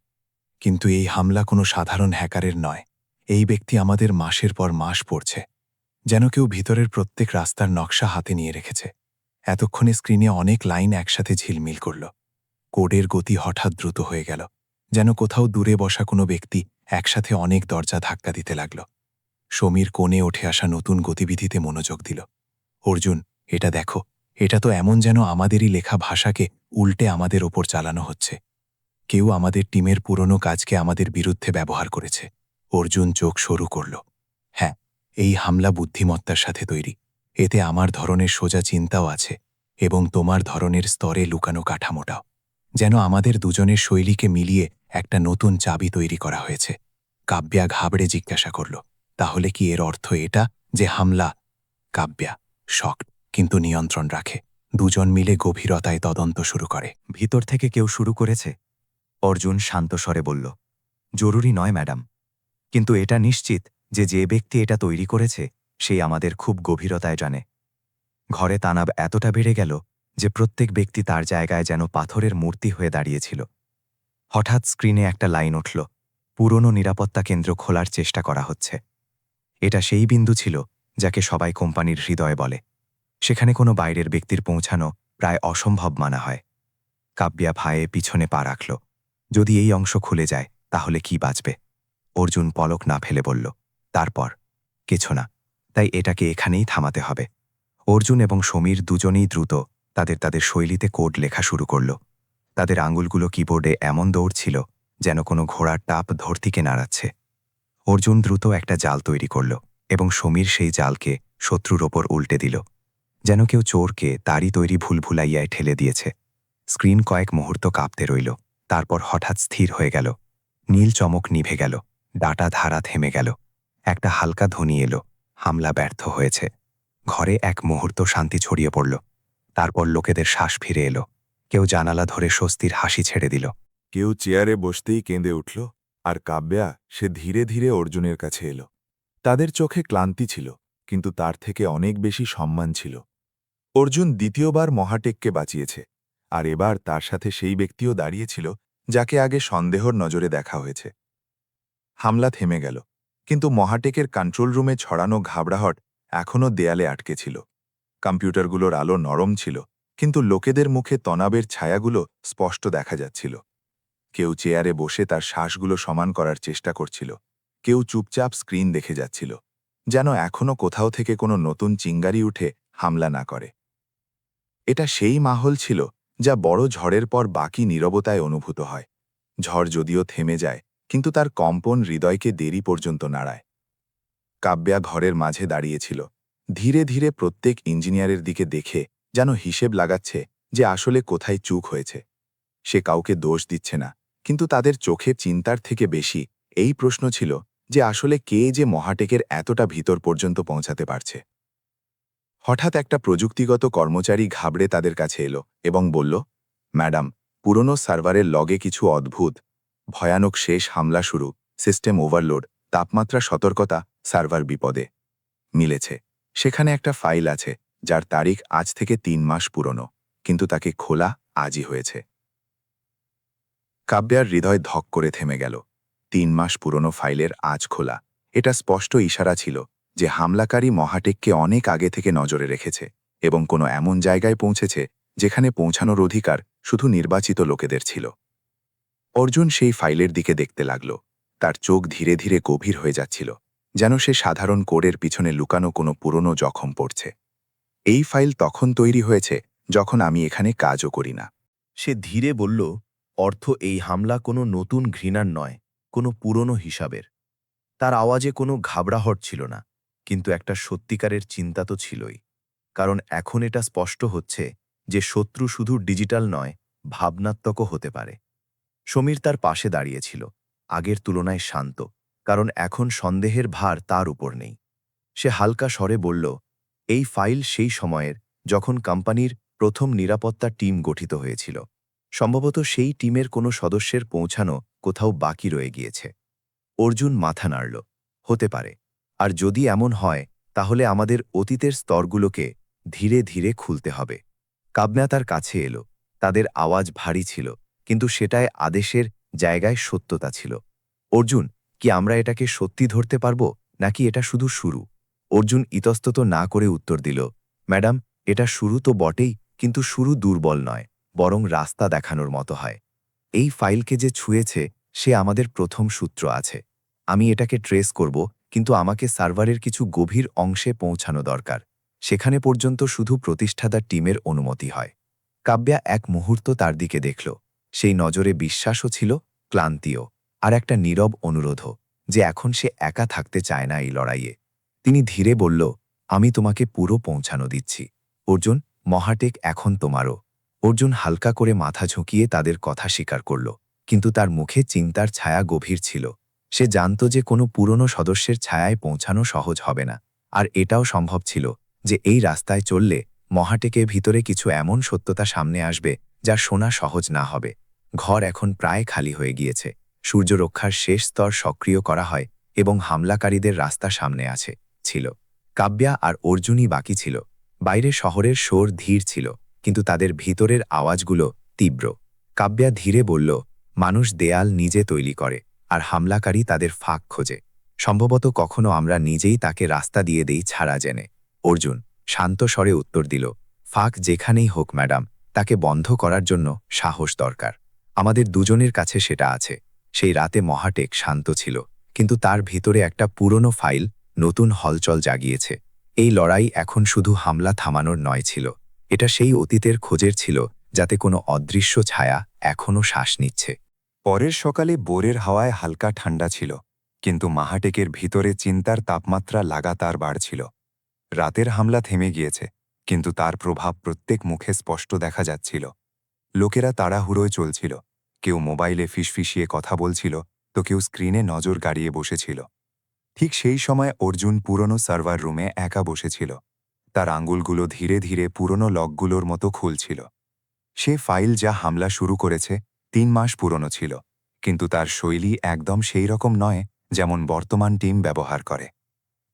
কিন্তু এই হামলা কোনো সাধারণ হ্যাকারের নয়। এই ব্যক্তি আমাদের মাসের পর মাস পড়ছে, যেন কেউ ভিতরের প্রত্যেক রাস্তার নকশা হাতে নিয়ে রেখেছে। এতক্ষণে স্ক্রিনে অনেক লাইন একসাথে ঝিলমিল করল। কোডের গতি হঠাৎ দ্রুত হয়ে গেল, যেন কোথাও দূরে বসা কোনো ব্যক্তি একসাথে অনেক দরজা ধাক্কা দিতে লাগল। সমীর কোণে উঠে আসা নতুন গতিবিধিতে মনোযোগ দিল। অর্জুন, এটা দেখো, এটা তো এমন যেন আমাদেরই লেখা ভাষাকে উল্টে আমাদের ওপর চালানো হচ্ছে। কেউ আমাদের টিমের পুরনো কাজকে আমাদের বিরুদ্ধে ব্যবহার করেছে। অর্জুন চোখ সরু করল। হ্যাঁ, এই হামলা বুদ্ধিমত্তার সাথে তৈরি। এতে আমার ধরনের সোজা চিন্তাও আছে, এবং তোমার ধরনের স্তরে লুকানো কাঠামোটাও। যেন আমাদের দুজনের শৈলীকে মিলিয়ে একটা নতুন চাবি তৈরি করা হয়েছে। কাব্যা ঘাবড়ে জিজ্ঞাসা করল, তাহলে কি এর অর্থ এটা যে হামলা? কাব্যা শক, কিন্তু নিয়ন্ত্রণ রাখে। দুজন মিলে গভীরতায় তদন্ত শুরু করে। ভিতর থেকে কেউ শুরু করেছে? অর্জুন শান্ত স্বরে বলল, জরুরি নয় ম্যাডাম, কিন্তু এটা নিশ্চিত যে যে ব্যক্তি এটা তৈরি করেছে সেই আমাদের খুব গভীরতায় জানে। ঘরে তানাব এতটা বেড়ে গেল যে প্রত্যেক ব্যক্তি তার জায়গায় যেন পাথরের মূর্তি হয়ে দাঁড়িয়েছিল। হঠাৎ স্ক্রিনে একটা লাইন উঠল, পুরনো নিরাপত্তা কেন্দ্র খোলার চেষ্টা করা হচ্ছে। এটা সেই বিন্দু ছিল যাকে সবাই কোম্পানির হৃদয় বলে। সেখানে কোনো বাইরের ব্যক্তির পৌঁছানো প্রায় অসম্ভব মানা হয়। কাব্যা ভয়ে পিছনে পা রাখল। যদি এই অংশ খুলে যায় তাহলে কি বাঁচবে? অর্জুন পলক না ফেলে বলল, তারপর কিছু না। তাই এটাকে এখানেই থামাতে হবে। অর্জুন এবং সমীর দুজনেই দ্রুত তাদের শৈলীতে কোড লেখা শুরু করল। তাদের আঙুলগুলো কিবোর্ডে এমন দৌড়ছিল যেন কোনো ঘোড়ার টাপ ধরতিকে নাড়াচ্ছে। অর্জুন দ্রুত একটা জাল তৈরি করল, এবং সমীর সেই জালকে শত্রুর ওপর উল্টে দিল, যেন কেউ চোরকে তারই তৈরি ভুলভুলাইয়ায় ঠেলে দিয়েছে। স্ক্রিন কয়েক মুহূর্ত কাঁপতে রইল, তারপর হঠাৎ স্থির হয়ে গেল। নীল চমক নিভে গেল, ডাটা ধারা থেমে গেল। একটা হালকা ধ্বনি এলো, হামলা ব্যর্থ হয়েছে। ঘরে এক মুহূর্ত শান্তি ছড়িয়ে পড়ল। তারপর লোকেদের শ্বাস ফিরে এলো, কেউ জানালা ধরে স্বস্তির হাসি ছেড়ে দিল। কেউ চেয়ারে বসতেই কেঁদে উঠল, আর কাব্যা সে ধীরে ধীরে অর্জুনের কাছে এলো। তাদের চোখে ক্লান্তি ছিল, কিন্তু তার থেকে অনেক বেশি সম্মান ছিল। অর্জুন দ্বিতীয়বার মহাটেককে বাঁচিয়েছে, আর এবার তার সাথে সেই ব্যক্তিও দাঁড়িয়েছিল যাকে আগে সন্দেহর নজরে দেখা হয়েছে। হামলা থেমে গেল, কিন্তু মহাটেকের কন্ট্রোল রুমে ছড়ানো ঘাবড়াহট এখনও দেয়ালে আটকে ছিল। কম্পিউটারগুলোর আলো নরম ছিল, কিন্তু লোকেদের মুখে তনাবের ছায়াগুলো স্পষ্ট দেখা যাচ্ছিল। কেউ চেয়ারে বসে তার শ্বাসগুলো সমান করার চেষ্টা করছিল, কেউ চুপচাপ স্ক্রিন দেখে যাচ্ছিল, যেন এখনও কোথাও থেকে কোনো নতুন চিঙ্গারি উঠে হামলা না করে। এটা সেই মাহল ছিল যা বড় ঝড়ের পর বাকি নীরবতায় অনুভূত হয়। ঝড় যদিও থেমে যায়, কিন্তু তার কম্পন হৃদয়কে দেরি পর্যন্ত নাড়ায়। কাব্যা ঘরের মাঝে দাঁড়িয়েছিল, ধীরে ধীরে প্রত্যেক ইঞ্জিনিয়ারের দিকে দেখে যেন হিসেব লাগাচ্ছে যে আসলে কোথায় চুক হয়েছে। সে কাউকে দোষ দিচ্ছে না, কিন্তু তাদের চোখে চিন্তার থেকে বেশি এই প্রশ্ন ছিল যে আসলে কে যে মহাটেকের এতটা ভিতর পর্যন্ত পৌঁছাতে পারছে। হঠাৎ একটা প্রযুক্তিগত কর্মচারী ঘাবড়ে তাদের কাছে এলো এবং বলল, ম্যাডাম, পুরনো সার্ভারের লগে কিছু অদ্ভুত, ভয়ানক শেষ হামলা শুরু, সিস্টেম ওভারলোড, তাপমাত্রা সতর্কতা, সার্ভার বিপদে। মিলেছে। সেখানে একটা ফাইল আছে যার তারিখ আজ থেকে 3 মাস পুরনো, কিন্তু তাকে খোলা আজই হয়েছে। কাব্যার হৃদয় ধক করে থেমে গেল। 3 মাস পুরনো ফাইলের আজ খোলা, এটা স্পষ্ট ইশারা ছিল যে হামলাকারী মহাটেককে অনেক আগে থেকে নজরে রেখেছে এবং কোনো এমন জায়গায় পৌঁছেছে যেখানে পৌঁছানোর অধিকার শুধু নির্বাচিত লোকেদের ছিল। অর্জুন সেই ফাইলের দিকে দেখতে লাগল। তার চোখ ধীরে ধীরে গভীর হয়ে যাচ্ছিল, যেন সে সাধারণ কোডের পিছনে লুকানো কোনো পুরনো জখম পড়ছে। এই ফাইল তখন তৈরি হয়েছে যখন আমি এখানে কাজও করি না। সে ধীরে বলল, অর্থ এই হামলা কোনো নতুন ঘৃণার নয়, কোনো পুরনো হিসাবের। তার আওয়াজে কোনো ঘাবড়াহট ছিল না, কিন্তু একটা সত্যিকারের চিন্তা তো ছিলই। কারণ এখন এটা স্পষ্ট হচ্ছে যে শত্রু শুধু ডিজিটাল নয়, ভাবনাত্মকও হতে পারে। সমীর তার পাশে দাঁড়িয়েছিল, আগের তুলনায় শান্ত, কারণ এখন সন্দেহের ভার তার উপর নেই। সে হালকা স্বরে বলল, এই ফাইল সেই সময়ের যখন কোম্পানির প্রথম নিরাপত্তা টিম গঠিত হয়েছিল। সম্ভবত সেই টিমের কোনো সদস্যের পৌঁছানো কোথাও বাকি রয়ে গিয়েছে। অর্জুন মাথা নাড়ল। হতে পারে। আর যদি এমন হয়, তাহলে আমাদের অতীতের স্তরগুলোকে ধীরে ধীরে খুলতে হবে। কাব্যা তার কাছে এলো। তাদের আওয়াজ ভারী ছিল, কিন্তু সেটায় আদেশের জায়গায় সত্যতা ছিল। অর্জুন, কি আমরা এটাকে সত্যি ধরতে পারব, নাকি এটা শুধু শুরু? অর্জুন ইতস্তত না করে উত্তর দিল, ম্যাডাম, এটা শুরু তো বটেই, কিন্তু শুরু দুর্বল নয়, বরং রাস্তা দেখানোর মতো হয়। এই ফাইলকে যে ছুঁয়েছে সে আমাদের প্রথম সূত্র আছে। আমি এটাকে ট্রেস করব, কিন্তু আমাকে সার্ভারের কিছু গভীর অংশে পৌঁছানো দরকার। সেখানে পর্যন্ত শুধু প্রতিষ্ঠাতা টিমের অনুমতি হয়। কাব্যা এক মুহূর্ত তার দিকে দেখল। সেই নজরে বিশ্বাসও ছিল, ক্লান্তিও, আর একটা নীরব অনুরোধও, যে এখন সে একা থাকতে চায় না এই লড়াইয়ে। তিনি ধীরে বলল, আমি তোমাকে পুরো পৌঁছানো দিচ্ছি। অর্জুন, মহাটেক এখন তোমারও। অর্জুন হালকা করে মাথা ঝুঁকিয়ে তাদের কথা স্বীকার করল, কিন্তু তার মুখে চিন্তার ছায়া গভীর ছিল। সে জানত যে কোনো পুরনো সদস্যের ছায়ায় পৌঁছানো সহজ হবে না, আর এটাও সম্ভব ছিল যে এই রাস্তায় চললে মহাটেকের ভিতরে কিছু এমন সত্যতা সামনে আসবে যা শোনা সহজ না হবে। ঘর এখন প্রায় খালি হয়ে গিয়েছে। সূর্যরক্ষার শেষ স্তর সক্রিয় করা হয় এবং হামলাকারীদের রাস্তা সামনে ছিল। কাব্যা আর অর্জুনই বাকি ছিল। বাইরে শহরের শোর ধীর ছিল, কিন্তু তাদের ভিতরের আওয়াজগুলো তীব্র। কাব্যা ধীরে বলল, মানুষ দেয়াল নিজে তৈরি করে, আর হামলাকারী তাদের ফাঁক খোঁজে। সম্ভবত কখনো আমরা নিজেই তাকে রাস্তা দিয়ে দেই ছাড়া জেনে। অর্জুন শান্ত স্বরে উত্তর দিল, ফাঁক যেখানেই হোক ম্যাডাম, তাকে বন্ধ করার জন্য সাহস দরকার। আমাদের দুজনের কাছে সেটা আছে। সেই রাতে মহাটেক শান্ত ছিল, কিন্তু তার ভিতরে একটা পুরনো ফাইল নতুন হলচল জাগিয়েছে। এই লড়াই এখন শুধু হামলা থামানোর নয় ছিল, এটা সেই অতীতের খোঁজের ছিল যাতে কোনো অদৃশ্য ছায়া এখনও শ্বাস নিচ্ছে। পরের সকালে বোরের হাওয়ায় হালকা ঠান্ডা ছিল, কিন্তু মাহাটেকের ভিতরে চিন্তার তাপমাত্রা লাগাতার বাড়ছিল। রাতের হামলা থেমে গিয়েছে, কিন্তু তার প্রভাব প্রত্যেক মুখে স্পষ্ট দেখা যাচ্ছিল। লোকেরা তাড়াহুড়োয় চলছিল, কেউ মোবাইলে ফিসফিসিয়ে কথা বলছিল, তো কেউ স্ক্রিনে নজর গাড়িয়ে বসেছিল। ঠিক সেই সময় অর্জুন পুরনো সার্ভার রুমে একা বসেছিল। তার আঙুলগুলো ধীরে ধীরে পুরনো লকগুলোর মতো খুলছিল। সে ফাইল যা হামলা শুরু করেছে 3 মাস পুরনো ছিল, কিন্তু তার শৈলী একদম সেই রকম নয় যেমন বর্তমান টিম ব্যবহার করে।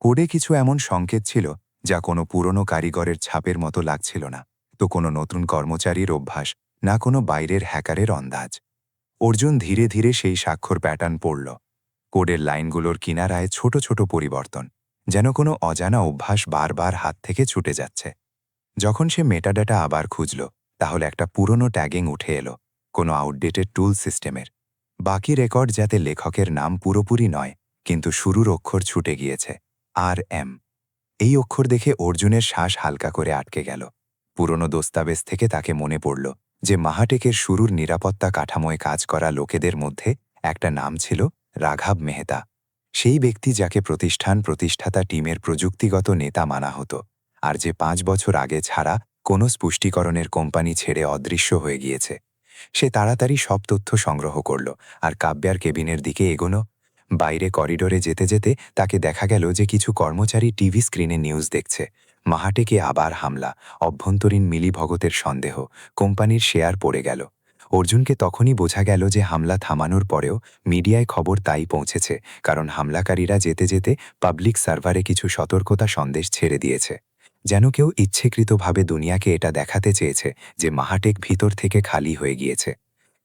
কোডে কিছু এমন সংকেত ছিল যা কোনো পুরনো কারিগরের ছাপের মতো লাগছিল না, তো কোনো নতুন কর্মচারীর অভ্যাস, না কোনো বাইরের হ্যাকারের অন্দাজ। অর্জুন ধীরে ধীরে সেই স্বাক্ষর প্যাটার্ন পড়ল। কোডের লাইনগুলোর কিনারায় ছোট ছোট পরিবর্তন, যেন কোনো অজানা অভ্যাস বারবার হাত থেকে ছুটে যাচ্ছে। যখন সে মেটাডাটা আবার খুঁজল, তাহলে একটা পুরনো ট্যাগিং উঠে এলো, কোনো আউটডেটেড টুল সিস্টেমের। বাকি রেকর্ড যাতে লেখকের নাম পুরোপুরি নয়, কিন্তু শুরুর অক্ষর ছুটে গিয়েছে, RM। এই অক্ষর দেখে অর্জুনের শ্বাস হালকা করে আটকে গেল। পুরনো দস্তাবেজ থেকে তাকে মনে পড়ল যে মাহাটেকের শুরুর নিরাপত্তা কাঠামোয় কাজ করা লোকেদের মধ্যে একটা নাম ছিল রাঘব মেহতা, সেই ব্যক্তি যাকে প্রতিষ্ঠাতা টিমের প্রযুক্তিগত নেতা মানা হতো, আর যে 5 বছর আগে ছাড়া কোনো স্পুষ্টীকরণের কোম্পানি ছেড়ে অদৃশ্য হয়ে গিয়েছে। সে তাড়াতাড়ি সব তথ্য সংগ্রহ করল আর কাব্যার কেবিনের দিকে এগোনো। বাইরে করিডোরে যেতে যেতে তাকে দেখা গেল যে কিছু কর্মচারী টিভি স্ক্রিনে নিউজ দেখছে। মাহাটেকে আবার হামলা, অভ্যন্তরীণ মিলিভগতের সন্দেহ, কোম্পানির শেয়ার পড়ে গেল। অর্জুনকে তখনই বোঝা গেল যে হামলা থামানোর পরেও মিডিয়ায় খবর তাই পৌঁছেছে, কারণ হামলাকারীরা যেতে যেতে পাবলিক সার্ভারে কিছু সতর্কতা সন্দেশ ছেড়ে দিয়েছে। যেন কেউ ইচ্ছেকৃতভাবে দুনিয়াকে এটা দেখাতে চেয়েছে যে মাহাটেক ভিতর থেকে খালি হয়ে গিয়েছে।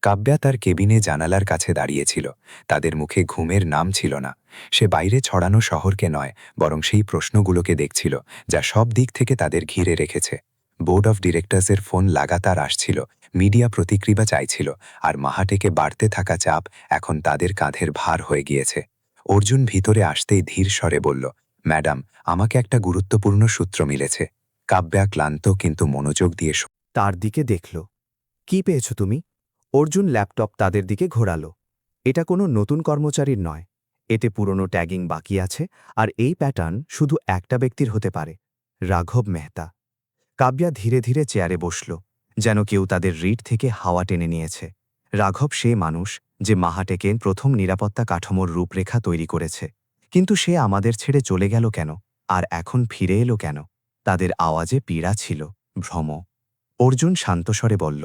কাব্যা তার কেবিনে জানালার কাছে দাঁড়িয়েছিল। তাদের মুখে ঘুমের নাম ছিল না। সে বাইরে ছড়ানো শহরকে নয়, বরং সেই প্রশ্নগুলোকে দেখছিল যা সব দিক থেকে তাদের ঘিরে রেখেছে। বোর্ড অফ ডিরেক্টরসের ফোন লাগাতার আসছিল, মিডিয়া প্রতিক্রিয়া চাইছিল, আর মাহাটেকে বাড়তে থাকা চাপ এখন তাদের কাঁধের ভার হয়ে গিয়েছে। অর্জুন ভিতরে আসতেই ধীর স্বরে বলল, ম্যাডাম, আমাকে একটা গুরুত্বপূর্ণ সূত্র মিলেছে। কাব্যা ক্লান্ত কিন্তু মনোযোগ দিয়ে তার দিকে দেখল। কি পেয়েছ তুমি? অর্জুন ল্যাপটপ তাদের দিকে ঘোরালো। এটা কোনো নতুন কর্মচারীর নয়, এতে পুরনো ট্যাগিং বাকি আছে, আর এই প্যাটার্ন শুধু একটা ব্যক্তির হতে পারে, রাঘব মেহতা। কাব্যা ধীরে ধীরে চেয়ারে বসল, যেন কেউ তাদের রিড থেকে হাওয়া টেনে নিয়েছে। রাঘব সে মানুষ যে মাহাটেকের প্রথম নিরাপত্তা কাঠামোর রূপরেখা তৈরি করেছে। কিন্তু সে আমাদের ছেড়ে চলে গেল কেন, আর এখন ফিরে এলো কেন? তাদের আওয়াজে পীড়া ছিল, ভ্রম। অর্জুন শান্তস্বরে বলল,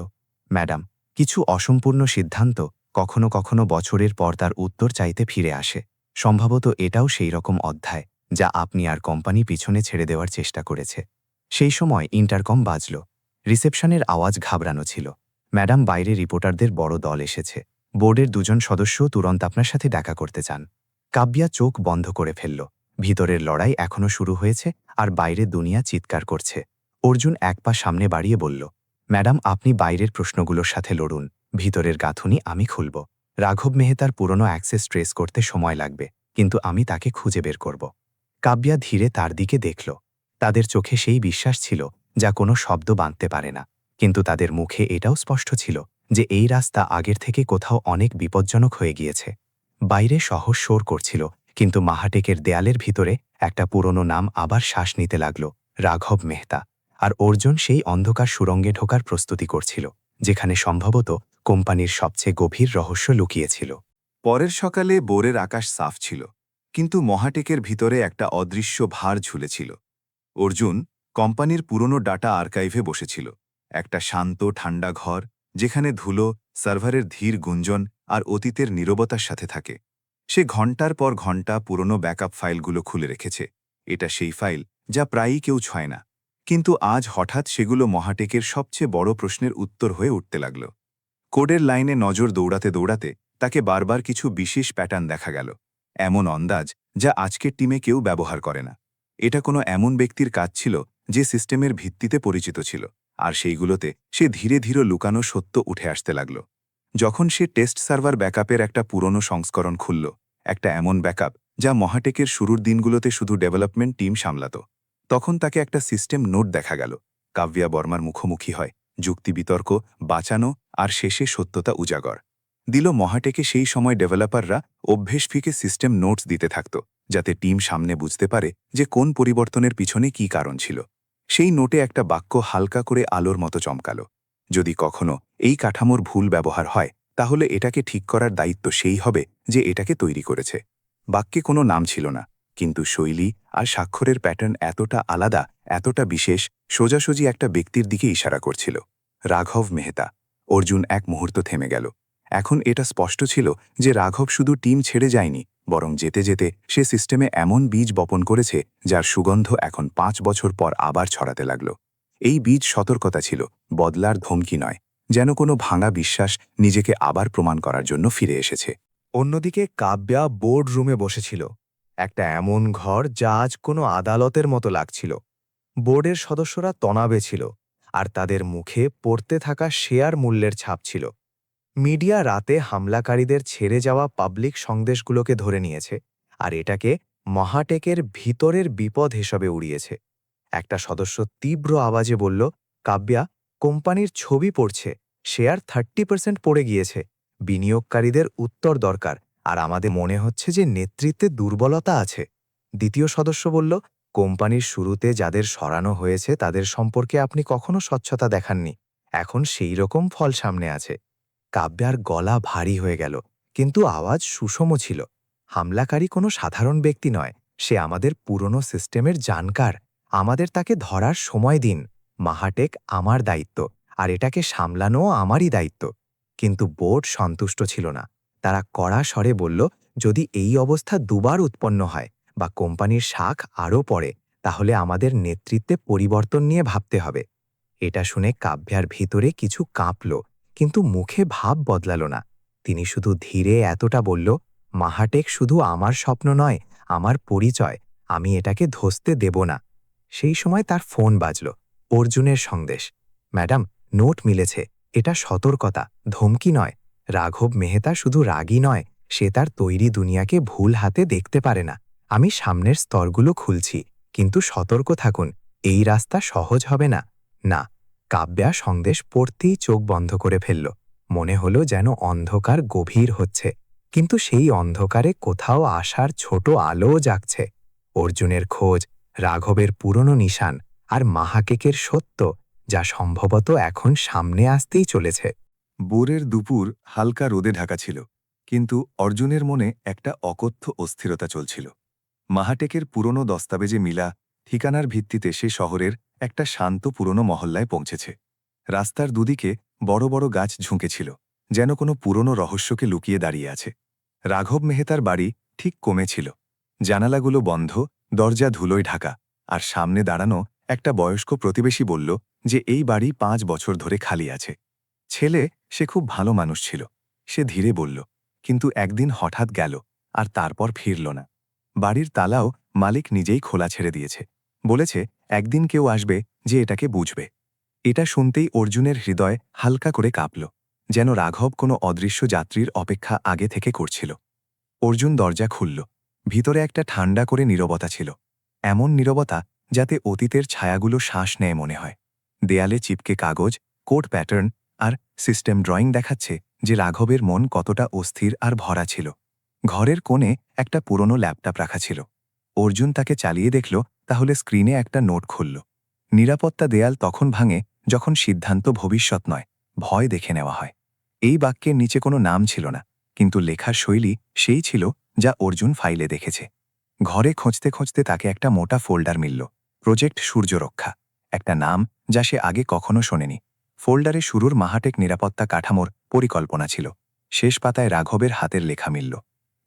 ম্যাডাম, কিছু অসম্পূর্ণ সিদ্ধান্ত কখনো কখনো বছরের পর তার উত্তর চাইতে ফিরে আসে। সম্ভবত এটাও সেই রকম অধ্যায় যা আপনি আর কোম্পানি পিছনে ছেড়ে দেওয়ার চেষ্টা করেছে। সেই সময় ইন্টারকম বাজল। রিসেপশনের আওয়াজ ঘাবড়ানো ছিল। ম্যাডাম, বাইরে রিপোর্টারদের বড় দল এসেছে। বোর্ডের 2 জন সদস্য তুরন্ত আপনার সাথে দেখা করতে চান। কাব্যা চোখ বন্ধ করে ফেলল। ভিতরের লড়াই এখনও শুরু হয়েছে, আর বাইরে দুনিয়া চিৎকার করছে। অর্জুন এক পা সামনে বাড়িয়ে বলল, ম্যাডাম, আপনি বাইরের প্রশ্নগুলোর সাথে লড়ুন, ভিতরের গাঁথুনি আমি খুলব। রাঘব মেহতার পুরনো অ্যাক্সেস ট্রেস করতে সময় লাগবে, কিন্তু আমি তাকে খুঁজে বের করব। কাব্যা ধীরে তার দিকে দেখল। তাদের চোখে সেই বিশ্বাস ছিল যা কোনো শব্দ বাঁধতে পারে না, কিন্তু তাদের মুখে এটাও স্পষ্ট ছিল যে এই রাস্তা আগের থেকে কোথাও অনেক বিপজ্জনক হয়ে গিয়েছে। বাইরে শহর শোর করছিল, কিন্তু মাহাটেকের দেয়ালের ভিতরে একটা পুরনো নাম আবার শ্বাস নিতে লাগল, রাঘব মেহতা। আর অর্জুন সেই অন্ধকার সুরঙ্গে ঢোকার প্রস্তুতি করছিল, যেখানে সম্ভবত কোম্পানির সবচেয়ে গভীর রহস্য লুকিয়েছিল। পরের সকালে বোরের আকাশ সাফ ছিল, কিন্তু মহাটেকের ভিতরে একটা অদৃশ্য ভার ঝুলেছিল। অর্জুন কোম্পানির পুরনো ডাটা আর্কাইভে বসেছিল, একটা শান্ত ঠান্ডা ঘর যেখানে ধুলো, সার্ভারের ধীর গুঞ্জন আর অতীতের নীরবতার সাথে থাকে। সে ঘন্টার পর ঘন্টা পুরনো ব্যাকআপ ফাইলগুলো খুলে রেখেছে। এটা সেই ফাইল যা প্রায়ই কেউ ছয় না, কিন্তু আজ হঠাৎ সেগুলো মহাটেকের সবচেয়ে বড় প্রশ্নের উত্তর হয়ে উঠতে লাগল। কোডের লাইনে নজর দৌড়াতে দৌড়াতে তাকে বারবার কিছু বিশেষ প্যাটার্ন দেখা গেল, এমন অন্দাজ যা আজকের টিমে কেউ ব্যবহার করে না। এটা কোনো এমন ব্যক্তির কাজ ছিল যে সিস্টেমের ভিত্তিতে পরিচিত ছিল, আর সেইগুলোতে সে ধীরে ধীরে লুকানো সত্য উঠে আসতে লাগল। যখন সে টেস্ট সার্ভার ব্যাকআপের একটা পুরনো সংস্করণ খুলল, একটা এমন ব্যাকআপ যা মহাটেকের শুরুর দিনগুলোতে শুধু ডেভেলপমেন্ট টিম সামলাত, তখন তাকে একটা সিস্টেম নোট দেখা গেল। কাব্যা বর্মার মুখোমুখি হয়, যুক্তি বিতর্ক, বাঁচানো, আর শেষে সত্যতা উজাগর দিল। মহাটেকে সেই সময় ডেভেলপাররা অভ্যেস ফিকে সিস্টেম নোটস দিতে থাকত, যাতে টিম সামনে বুঝতে পারে যে কোন পরিবর্তনের পিছনে কী কারণ ছিল। সেই নোটে একটা বাক্য হালকা করে আলোর মতো চমকাল, যদি কখনো এই কাঠামোর ভুল ব্যবহার হয়, তাহলে এটাকে ঠিক করার দায়িত্ব সেই হবে যে এটাকে তৈরি করেছে। বাক্যে কোনো নাম ছিল না, কিন্তু শৈলী আর স্বাক্ষরের প্যাটার্ন এতটা আলাদা, এতটা বিশেষ, সোজাসুজি একটা ব্যক্তির দিকে ইশারা করছিল, রাঘব মেহতা। অর্জুন এক মুহূর্ত থেমে গেল। এখন এটা স্পষ্ট ছিল যে রাঘব শুধু টিম ছেড়ে যায়নি, বরং যেতে যেতে সে সিস্টেমে এমন বীজ বপন করেছে যার সুগন্ধ এখন 5 বছর পর আবার ছড়াতে লাগল। এই বীজ সতর্কতা ছিল, বদলার ধমকি নয়, যেন কোনো ভাঙা বিশ্বাস নিজেকে আবার প্রমাণ করার জন্য ফিরে এসেছে। অন্যদিকে কাব্যা বোর্ড রুমে বসেছিল, একটা এমন ঘর যা আজ কোনো আদালতের মতো লাগছিল। বোর্ডের সদস্যরা তনাবে ছিল, আর তাদের মুখে পড়তে থাকা শেয়ার মূল্যের ছাপ ছিল। মিডিয়া রাতে হামলাকারীদের ছেড়ে যাওয়া পাবলিক সন্দেশগুলোকে ধরে নিয়েছে, আর এটাকে মহাটেকের ভিতরের বিপদ হিসাবে উড়িয়েছে। একটা সদস্য তীব্র আওয়াজে বলল, কাব্যা, কোম্পানির ছবি পড়ছে, শেয়ার 30% পড়ে গিয়েছে। বিনিয়োগকারীদের উত্তর দরকার, আর আমাদের মনে হচ্ছে যে নেতৃত্বে দুর্বলতা আছে। দ্বিতীয় সদস্য বলল, কোম্পানির শুরুতে যাদের সরানো হয়েছে তাদের সম্পর্কে আপনি কখনো স্বচ্ছতা দেখাননি, এখন সেই রকম ফল সামনে আছে। কাব্যার গলা ভারী হয়ে গেল, কিন্তু আওয়াজ সুষম ছিল। হামলাকারী কোনো সাধারণ ব্যক্তি নয়, সে আমাদের পুরনো সিস্টেমের জানকার। আমাদের তাকে ধরার সময় দিন। মাহাটেক আমার দায়িত্ব, আর এটাকে সামলানোও আমারই দায়িত্ব। কিন্তু বোর্ড সন্তুষ্ট ছিল না। তারা কড়া স্বরে বলল, যদি এই অবস্থা দুবার উৎপন্ন হয় বা কোম্পানির শাখ আরও পড়ে, তাহলে আমাদের নেতৃত্বে পরিবর্তন নিয়ে ভাবতে হবে। এটা শুনে কাব্যার ভিতরে কিছু কাঁপল, কিন্তু মুখে ভাব বদলাল না। তিনি শুধু ধীরে এতটা বলল, মাহাটেক শুধু আমার স্বপ্ন নয়, আমার পরিচয়। আমি এটাকে ধসতে দেব না। সেই সময় তার ফোন বাজল। অর্জুনের সন্দেশ। ম্যাডাম, নোট মিলেছে। এটা সতর্কতা, ধমকি নয়। রাঘব মেহতা শুধু রাগী নয়, সে তার তৈরি দুনিয়াকে ভুল হাতে দেখতে পারে না। আমি সামনের স্তরগুলো খুলছি, কিন্তু সতর্ক থাকুন, এই রাস্তা সহজ হবে না। না। কাব্যা সন্দেশ পড়তেই চোখ বন্ধ করে ফেলল। মনে হলো যেন অন্ধকার গভীর হচ্ছে, কিন্তু সেই অন্ধকারে কোথাও আশার ছোট আলোও জাগছে। অর্জুনের খোঁজ, রাঘবের পুরনো নিশান, আর মাহাকেকের সত্য, যা সম্ভবত এখন সামনে আসতেই চলেছে। বোরের দুপুর হালকা রোদে ঢাকা ছিল, কিন্তু অর্জুনের মনে একটা অকথ্য অস্থিরতা চলছিল। মাহাটেকের পুরনো দস্তাবেজে মিলা ঠিকানার ভিত্তিতে সে শহরের একটা শান্ত পুরনো মহল্লায় পৌঁছেছে। রাস্তার দুদিকে বড় বড় গাছ ঝুঁকেছিল, যেন কোনো পুরনো রহস্যকে লুকিয়ে দাঁড়িয়ে আছে। রাঘব মেহতার বাড়ি ঠিক কমেছিল, জানালাগুলো বন্ধ, দরজা ধুলোয় ঢাকা, আর সামনে দাঁড়ানো একটা বয়স্ক প্রতিবেশী বলল যে এই বাড়ি 5 বছর ধরে খালি আছে। ছেলে, সে খুব ভালো মানুষ ছিল, সে ধীরে বলল, কিন্তু একদিন হঠাৎ গেল, আর তারপর ফিরল না। বাড়ির তালাও মালিক নিজেই খোলা ছেড়ে দিয়েছে, বলেছে একদিন কেউ আসবে যে এটাকে বুঝবে। এটা শুনতেই অর্জুনের হৃদয় হালকা করে কাঁপল, যেন রাঘব কোনো অদৃশ্য যাত্রীর অপেক্ষা আগে থেকে করছিল। অর্জুন দরজা খুলল। ভিতরে একটা ঠান্ডা করে নীরবতা ছিল, এমন নীরবতা যাতে অতীতের ছায়াগুলো শ্বাস নেয় মনে হয়। দেয়ালে চিপকে কাগজ, কোড প্যাটার্ন আর সিস্টেম ড্রয়িং দেখাচ্ছে যে রাঘবের মন কতটা অস্থির আর ভরা ছিল। ঘরের কোণে একটা পুরনো ল্যাপটপ রাখা ছিল। অর্জুন তাকে চালিয়ে দেখল, তাহলে স্ক্রিনে একটা নোট খুলল। নিরাপত্তা দেয়াল তখন ভাঙে যখন সিদ্ধান্ত ভবিষ্যৎ নয়, ভয় দেখে নেওয়া হয়। এই বাক্যের নিচে কোনো নাম ছিল না, কিন্তু লেখার শৈলী সেই ছিল যা অর্জুন ফাইলে দেখেছে। ঘরে খুঁজতে খুঁজতে তাকে একটা মোটা ফোল্ডার মিলল, প্রজেক্ট সূর্যরক্ষা, একটা নাম যা সে আগে কখনো শোনেনি। ফোল্ডারে শুরুর মাহাটেক নিরাপত্তা কাঠামোর পরিকল্পনা ছিল, শেষ পাতায় রাঘবের হাতের লেখা মিলল।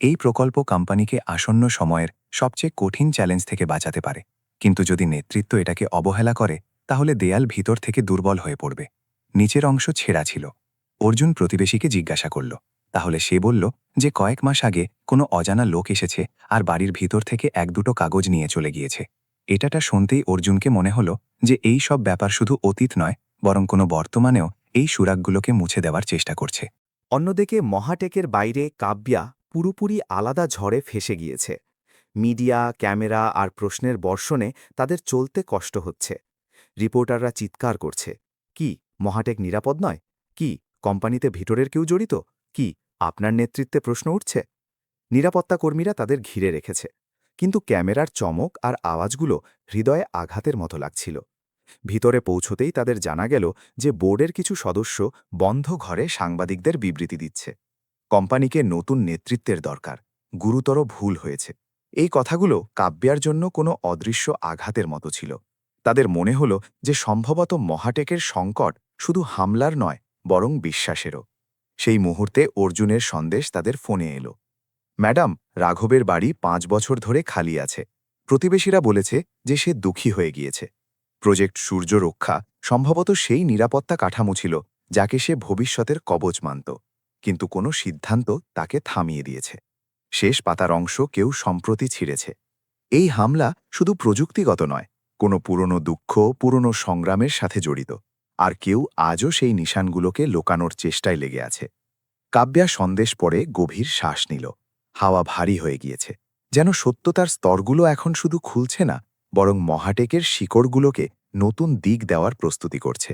এই প্রকল্প কোম্পানিকে আসন্ন সময়ের সবচেয়ে কঠিন চ্যালেঞ্জ থেকে বাঁচাতে পারে, কিন্তু যদি নেতৃত্ব এটাকে অবহেলা করে তাহলে দেয়াল ভিতর থেকে দুর্বল হয়ে পড়বে। নিচের অংশ ছেঁড়া ছিল। অর্জুন প্রতিবেশীকে জিজ্ঞাসা করল, তাহলে সে বলল যে কয়েক মাস আগে কোনো অজানা লোক এসেছে আর বাড়ির ভিতর থেকে 1-2 কাগজ নিয়ে চলে গিয়েছে। এটাটা শুনতেই অর্জুনকে মনে হলো যে এই সব ব্যাপার শুধু অতীত নয়, বরং কোনো বর্তমানেও এই সুরাগগুলোকে মুছে দেওয়ার চেষ্টা করছে। অন্যদিকে মহাটেকের বাইরে কাব্যা পুরোপুরি আলাদা ঝড়ে ফেসে গিয়েছে। মিডিয়া, ক্যামেরা আর প্রশ্নের বর্ষণে তাদের চলতে কষ্ট হচ্ছে। রিপোর্টাররা চিৎকার করছে, কি মহাটেক নিরাপদ নয়? কি কোম্পানিতে ভিতরের কেউ জড়িত? কি আপনার নেতৃত্বে প্রশ্ন উঠছে? নিরাপত্তা কর্মীরা তাদের ঘিরে রেখেছে, কিন্তু ক্যামেরার চমক আর আওয়াজগুলো হৃদয়ে আঘাতের মতো লাগছিল। ভিতরে পৌঁছতেই তাদের জানা গেল যে বোর্ডের কিছু সদস্য বন্ধ ঘরে সাংবাদিকদের বিবৃতি দিচ্ছে। কোম্পানিকে নতুন নেতৃত্বের দরকার, গুরুতর ভুল হয়েছে। এই কথাগুলো কাব্যার জন্য কোনো অদৃশ্য আঘাতের মতো ছিল। তাদের মনে হল যে সম্ভবত মহাটেকের সংকট শুধু হামলার নয় বরং বিশ্বাসেরও। সেই মুহূর্তে অর্জুনের সন্দেশ তাদের ফোনে এলো। ম্যাডাম, রাঘবের বাড়ি 5 বছর ধরে খালি আছে। প্রতিবেশীরা বলেছে যে সে দুঃখী হয়ে গিয়েছে। প্রজেক্ট সূর্য রক্ষা সম্ভবত সেই নিরাপত্তা কাঠামো ছিল যাকে সে ভবিষ্যতের কবচ মানত, কিন্তু কোনো সিদ্ধান্ত তাকে থামিয়ে দিয়েছে। শেষ পাতার অংশ কেউ সম্প্রতি ছিঁড়েছে। এই হামলা শুধু প্রযুক্তিগত নয়, কোনো পুরনো দুঃখ, পুরনো সংগ্রামের সাথে জড়িত, আর কেউ আজও সেই নিশানগুলোকে লোকানোর চেষ্টায় লেগে আছে। কাব্যা সন্দেশ পড়ে গভীর শ্বাস নিল। হাওয়া ভারী হয়ে গিয়েছে, যেন সত্যতার স্তরগুলো এখন শুধু খুলছে না, বরং মহাটেকের শিকড়গুলোকে নতুন দিক দেওয়ার প্রস্তুতি করছে।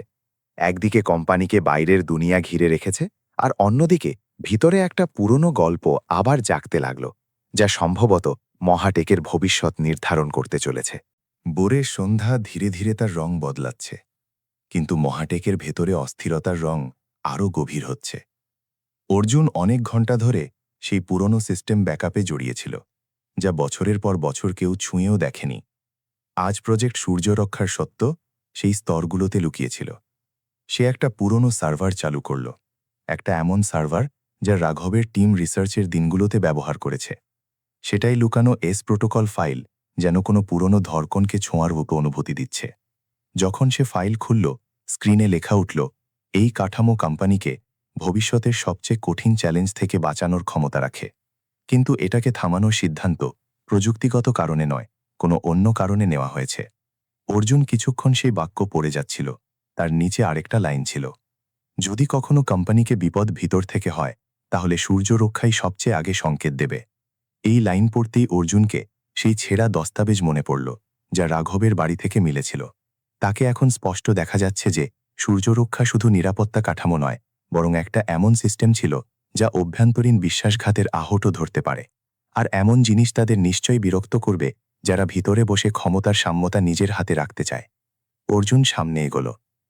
একদিকে কোম্পানিকে বাইরের দুনিয়া ঘিরে রেখেছে, আর অন্যদিকে ভিতরে একটা পুরনো গল্প আবার জাগতে লাগল, যা সম্ভবত মহাটেকের ভবিষ্যৎ নির্ধারণ করতে চলেছে। বোরের সন্ধ্যা ধীরে ধীরে তার রং বদলাচ্ছে, কিন্তু মহাটেকের ভেতরে অস্থিরতার রং আরও গভীর হচ্ছে। অর্জুন অনেক ঘণ্টা ধরে সেই পুরনো সিস্টেম ব্যাকআপে জড়িয়েছিল, যা বছরের পর বছর কেউ ছুঁয়েও দেখেনি। আজ প্রজেক্ট সূর্য রক্ষার সত্য সেই স্তরগুলোতে লুকিয়েছিল। সে একটা পুরনো সার্ভার চালু করল, একটা এমন সার্ভার যা রাঘবের টিম রিসার্চের দিনগুলোতে ব্যবহার করেছে। সেটাই লুকানো এস প্রোটোকল ফাইল, যেন কোনো পুরনো ধর্কণকে ছোঁয়ার মতো অনুভূতি দিচ্ছে। যখন সে ফাইল খুলল, স্ক্রিনে লেখা উঠল, এই কাঠামো কোম্পানিকে ভবিষ্যতের সবচেয়ে কঠিন চ্যালেঞ্জ থেকে বাঁচানোর ক্ষমতা রাখে, কিন্তু এটাকে থামানোর সিদ্ধান্ত প্রযুক্তিগত কারণে নয়, কোনো অন্য কারণে নেওয়া হয়েছে। অর্জুন কিছুক্ষণ সেই বাক্য পড়ে যাচ্ছিল। তার নিচে আরেকটা লাইন ছিল, যদি কখনো কোম্পানিকে বিপদ ভিতর থেকে হয়, তাহলে সূর্য রক্ষাই সবচেয়ে আগে সংকেত দেবে। এই লাইন পড়তেই অর্জুনকে সেই ছেঁড়া দস্তাবেজ মনে পড়ল, যা রাঘবের বাড়ি থেকে মিলেছিল। তাকে এখন স্পষ্ট দেখা যাচ্ছে যে সূর্যরক্ষা শুধু নিরাপত্তা কাঠামো নয়, বরং একটা এমন সিস্টেম ছিল যা অভ্যন্তরীণ বিশ্বাসঘাতের আহটও ধরতে পারে। আর এমন জিনিস তাদের নিশ্চয়ই বিরক্ত করবে যারা ভিতরে বসে ক্ষমতার সাম্যতা নিজের হাতে রাখতে চায়। অর্জুন সামনে এগোল।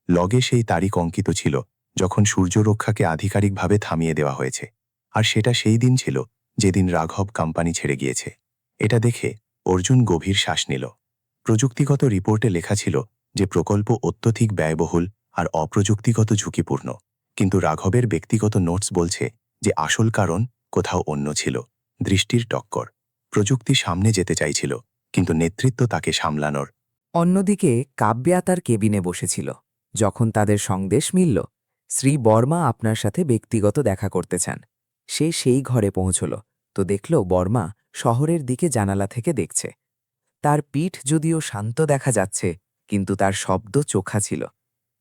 লগে সেই তারিখ অঙ্কিত ছিল যখন সূর্যরক্ষাকে আধিকারিকভাবে থামিয়ে দেওয়া হয়েছে, আর সেটা সেই দিন ছিল যেদিন রাঘব কোম্পানি ছেড়ে গিয়েছে। এটা দেখে অর্জুন গভীর শ্বাস নিল। প্রযুক্তিগত রিপোর্টে লেখা ছিল যে প্রকল্প অত্যধিক ব্যয়বহুল আর অপ্রযুক্তিগত ঝুঁকিপূর্ণ, কিন্তু রাঘবের ব্যক্তিগত নোটস বলছে যে আসল কারণ কোথাও অন্য ছিল। দৃষ্টির টক্কর। প্রযুক্তি সামনে যেতে চাইছিল, কিন্তু নেতৃত্ব তাকে সামলানোর। অন্যদিকে কাব্যা তার কেবিনে বসেছিল। যখন তাদের সন্দেশ মিলল, শ্রী বর্মা আপনার সাথে ব্যক্তিগত দেখা করতে চান। সে সেই ঘরে পৌঁছল তো দেখল বর্মা শহরের দিকে জানালা থেকে দেখছে। তার পিঠ যদিও শান্ত দেখা যাচ্ছে, কিন্তু তার শব্দ চোখা ছিল।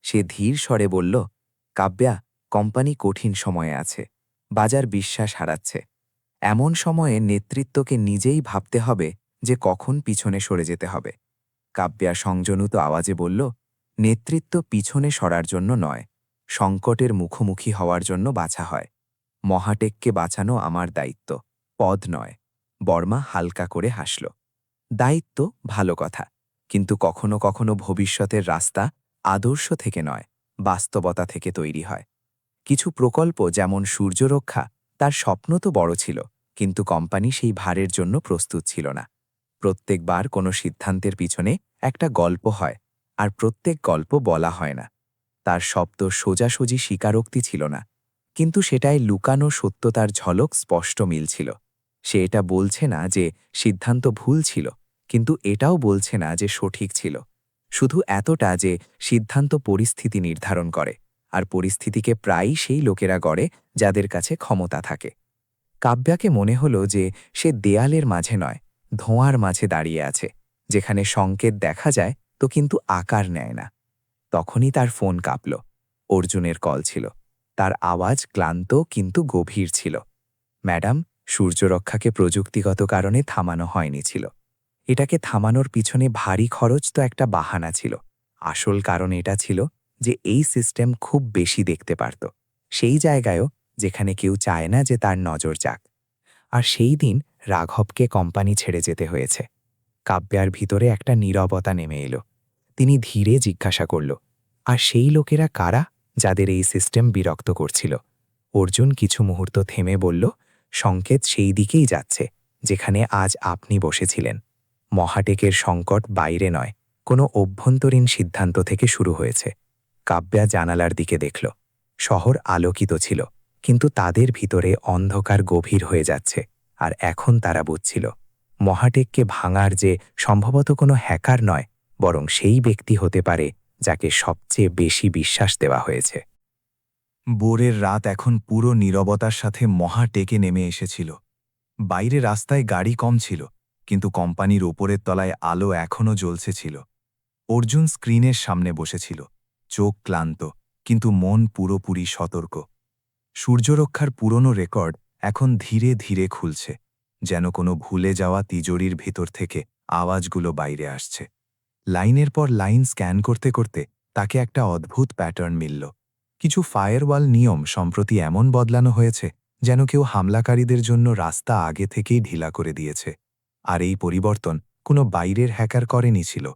সে ধীর স্বরে বলল, কাব্যা, কোম্পানি কঠিন সময়ে আছে। বাজার বিশ্বাস হারাচ্ছে। এমন সময়ে নেতৃত্বকে নিজেই ভাবতে হবে যে কখন পিছনে সরে যেতে হবে। কাব্যা সংযনুত আওয়াজে বলল, নেতৃত্ব পিছনে সরার জন্য নয়, সংকটের মুখোমুখি হওয়ার জন্য বাছা হয়। মহাটেককে বাঁচানো আমার দায়িত্ব, পদ নয়। বর্মা হালকা করে হাসল। দায়িত্ব ভালো কথা, কিন্তু কখনো কখনো ভবিষ্যতের রাস্তা আদর্শ থেকে নয়, বাস্তবতা থেকে তৈরি হয়। কিছু প্রকল্প যেমন সূর্যরক্ষা, তার স্বপ্ন তো বড় ছিল, কিন্তু কোম্পানি সেই ভারের জন্য প্রস্তুত ছিল না। প্রত্যেকবার কোনো সিদ্ধান্তের পিছনে একটা গল্প হয়, আর প্রত্যেক গল্প বলা হয় না। তার শব্দ সোজাসুজি স্বীকারোক্তি ছিল না, কিন্তু সেটায় লুকানো সত্যতার ঝলক স্পষ্ট মিলছিল। সে এটা বলছে না যে সিদ্ধান্ত ভুল ছিল, কিন্তু এটাও বলছে না যে সঠিক ছিল। শুধু এতটা যে সিদ্ধান্ত পরিস্থিতি নির্ধারণ করে, আর পরিস্থিতিকে প্রায়ই সেই লোকেরা গড়ে যাদের কাছে ক্ষমতা থাকে। কাব্যাকে মনে হলো যে সে দেয়ালের মাঝে নয়, ধোঁয়ার মাঝে দাঁড়িয়ে আছে, যেখানে সংকেত দেখা যায় তো কিন্তু আকার নেয় না। তখনই তার ফোন কাঁপল। অর্জুনের কল ছিল। তার আওয়াজ ক্লান্ত কিন্তু গভীর ছিল। ম্যাডাম, সূর্যরক্ষাকে প্রযুক্তিগত কারণে থামানো হয়নি ছিল। এটাকে থামানোর পিছনে ভারী খরচ তো একটা বাহানা ছিল। আসল কারণ এটা ছিল যে এই সিস্টেম খুব বেশি দেখতে পারত, সেই জায়গায়ও যেখানে কেউ চায় না যে তার নজর যাক। আর সেই দিন রাঘবকে কোম্পানি ছেড়ে যেতে হয়েছে। কাব্যার ভিতরে একটা নীরবতা নেমে এলো। তিনি ধীরে জিজ্ঞাসা করল, আর সেই লোকেরা কারা যাদের এই সিস্টেম বিরক্ত করছিল? অর্জুন কিছু মুহূর্ত থেমে বলল, সংকেত সেই দিকেই যাচ্ছে যেখানে আজ আপনি বসেছিলেন। মহাটেকের সংকট বাইরে নয়, কোনো অভ্যন্তরীণ সিদ্ধান্ত থেকে শুরু হয়েছে। কাব্যা জানালার দিকে দেখল। শহর আলোকিত ছিল, কিন্তু তাদের ভিতরে অন্ধকার গভীর হয়ে যাচ্ছে। আর এখন তারা বুঝছিল মহাটেককে ভাঙার যে সম্ভবত কোনো হ্যাকার নয়, বরং সেই ব্যক্তি হতে পারে যাকে সবচেয়ে বেশি বিশ্বাস দেওয়া হয়েছে। বোরের রাত এখন পুরো নীরবতার সাথে মহা টেকে নেমে এসেছিল। বাইরে রাস্তায় গাড়ি কম ছিল, কিন্তু কোম্পানির ওপরের তলায় আলো এখনও জ্বলছে ছিল। অর্জুন স্ক্রিনের সামনে বসেছিল, চোখ ক্লান্ত, কিন্তু মন পুরোপুরি সতর্ক। সূর্যরক্ষার পুরনো রেকর্ড এখন ধীরে ধীরে খুলছে, যেন কোনো ভুলে যাওয়া তিজোরির ভিতর থেকে আওয়াজগুলো বাইরে আসছে। লাইনের পর লাইন স্ক্যান করতে করতে তাকে একটা অদ্ভুত প্যাটার্ন মিলল। কিছু ফায়ারওয়াল নিয়ম সম্প্রতি এমন বদলানো হয়েছে যেন কেউ হামলাকারীদের জন্য রাস্তা আগে থেকেই ঢিলা করে দিয়েছে। আর এই পরিবর্তন কোনো বাইরের হ্যাকার করেনি ছিল।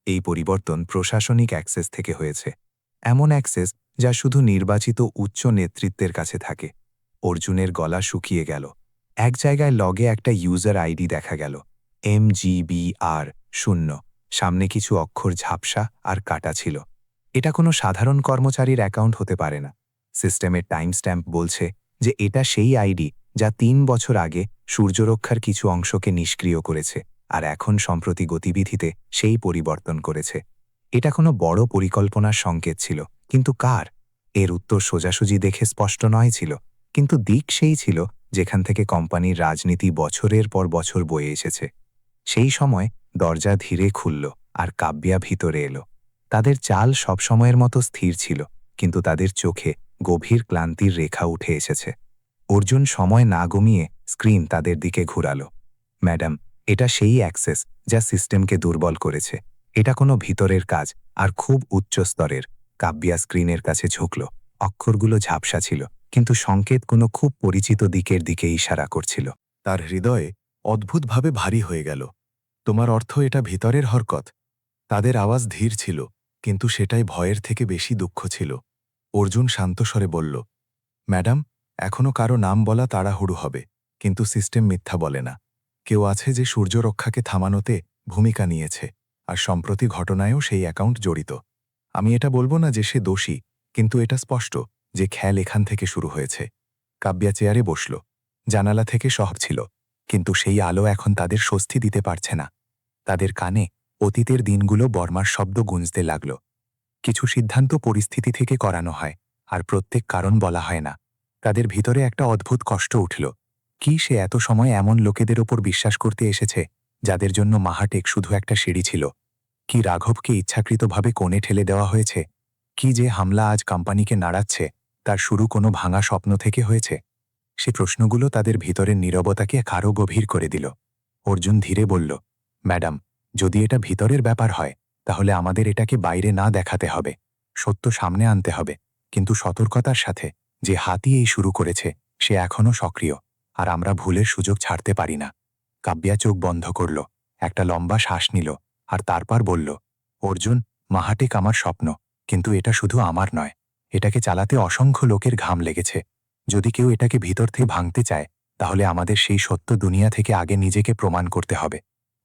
এই পরিবর্তন প্রশাসনিক অ্যাক্সেস থেকে হয়েছে, এমন অ্যাক্সেস যা শুধু নির্বাচিত উচ্চ নেতৃত্বের কাছে থাকে। অর্জুনের গলা শুকিয়ে গেল। এক জায়গায় লগে একটা ইউজার আইডি দেখা গেল, MGBR0। সামনে কিছু অক্ষর ঝাপসা আর কাটা ছিল। এটা কোনো সাধারণ কর্মচারীর অ্যাকাউন্ট হতে পারে না। সিস্টেমের টাইম স্ট্যাম্প বলছে যে এটা সেই আইডি যা 3 বছর আগে সূর্যরক্ষার কিছু অংশকে নিষ্ক্রিয় করেছে, আর এখন সম্প্রতি গতিবিধিতে সেই পরিবর্তন করেছে। এটা কোনো বড় পরিকল্পনার সংকেত ছিল, কিন্তু কার? এর উত্তর সোজাসুজি দেখে স্পষ্ট নয় ছিল, কিন্তু দিক সেই ছিল যেখান থেকে কোম্পানির রাজনীতি বছরের পর বছর বয়ে এসেছে। সেই সময় দরজা ধীরে খুলল আর কাব্যা ভিতরে এলো। তাদের চাল সবসময়ের মতো স্থির ছিল, কিন্তু তাদের চোখে গভীর ক্লান্তির রেখা উঠে এসেছে। অর্জুন সময় না গমিয়ে স্ক্রিন তাদের দিকে ঘুরালো। ম্যাডাম, এটা সেই অ্যাক্সেস যা সিস্টেমকে দুর্বল করেছে। এটা কোনো ভিতরের কাজ, আর খুব উচ্চ স্তরের। কাব্যা স্ক্রিনের কাছে ঝুঁকল। অক্ষরগুলো ঝাপসা ছিল, কিন্তু সংকেত কোনো খুব পরিচিত দিকের দিকে ইশারা করছিল। তার হৃদয়ে অদ্ভুতভাবে ভারী হয়ে গেল। তোমার অর্থ এটা ভিতরের হরকত? তাদের আওয়াজ ধীর ছিল, কিন্তু সেটাই ভয়ের থেকে বেশি দুঃখ ছিল। অর্জুন শান্তস্বরে বলল, ম্যাডাম, এখনও কারো নাম বলা তাড়াহুড়ো হবে, কিন্তু সিস্টেম মিথ্যা বলে না। কেউ আছে যে সূর্যরক্ষাকে থামানোতে ভূমিকা নিয়েছে, আর সম্প্রতি ঘটনায়ও সেই অ্যাকাউন্ট জড়িত। আমি এটা বলবো না যে সে দোষী, কিন্তু এটা স্পষ্ট যে খেল এখান থেকে শুরু হয়েছে। কাব্যা চেয়ারে বসল। জানালা থেকে শহর ছিল, কিন্তু সেই আলো এখন তাদের স্বস্তি দিতে পারছে না। তাদের কানে অতীতের দিনগুলো বর্মার শব্দ গুঞ্জতে লাগল। কিছু সিদ্ধান্ত পরিস্থিতি থেকে করানো হয়, আর প্রত্যেক কারণ বলা হয় না। তাদের ভিতরে একটা অদ্ভুত কষ্ট উঠল। কি সে এত সময় এমন লোকেদের ওপর বিশ্বাস করতে এসেছে, যাদের জন্য মাহাটেক শুধু একটা সিঁড়ি ছিল? কি রাঘবকে ইচ্ছাকৃতভাবে কোণে ঠেলে দেওয়া হয়েছে? কি যে হামলা আজ কোম্পানিকে নাড়াচ্ছে, তার শুরু কোনো ভাঙা স্বপ্ন থেকে হয়েছে? সে প্রশ্নগুলো তাদের ভিতরের নীরবতাকে আরও গভীর করে দিল। অর্জুন ধীরে বলল, ম্যাডাম, যদি এটা ভিতরের ব্যাপার হয়, তাহলে আমাদের এটাকে বাইরে না দেখাতে হবে। সত্য সামনে আনতে হবে, কিন্তু সতর্কতার সাথে। যে হাতি এই শুরু করেছে সে এখনও সক্রিয়, আর আমরা ভুলের সুযোগ ছাড়তে পারি না। কাব্যা চোখ বন্ধ করল, একটা লম্বা শ্বাস নিল, আর তারপর বলল, অর্জুন, মাহাটেক আমার স্বপ্ন, কিন্তু এটা শুধু আমার নয়। এটাকে চালাতে অসংখ্য লোকের ঘাম লেগেছে। যদি কেউ এটাকে ভিতর থেকে ভাঙতে চায়, তাহলে আমাদের সেই সত্য দুনিয়া থেকে আগে নিজেকে প্রমাণ করতে হবে।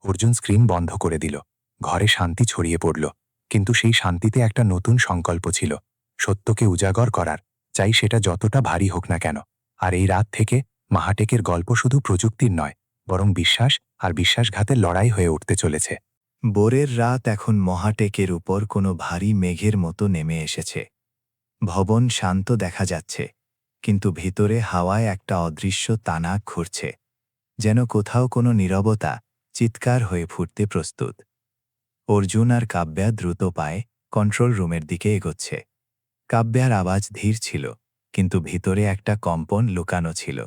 অর্জুন স্ক্রিন বন্ধ করে দিল। ঘরে শান্তি ছড়িয়ে পড়ল, কিন্তু সেই শান্তিতে একটা নতুন সংকল্প ছিল, সত্যকে উজাগর করার, চাই সেটা যতটা ভারী হোক না কেন। আর এই রাত থেকে মাহাটেকের গল্প শুধু প্রযুক্তির নয়, বরং বিশ্বাস আর বিশ্বাসঘাতের লড়াই হয়ে উঠতে চলেছে। বোরের রাত এখন মহাটেকের উপর কোনো ভারী মেঘের মতো নেমে এসেছে। ভবন শান্ত দেখা যাচ্ছে, কিন্তু ভিতরে হাওয়ায় একটা অদৃশ্য তানা ঘুরছে, যেন কোথাও কোনো নীরবতা চিৎকার হয়ে ফুটতে প্রস্তুত। অর্জুন আর কাব্যা দ্রুত পায়ে কন্ট্রোল রুমের দিকে এগোচ্ছে। কাব্যার আওয়াজ ধীর ছিল, কিন্তু ভিতরে একটা কম্পন লুকানো ছিল।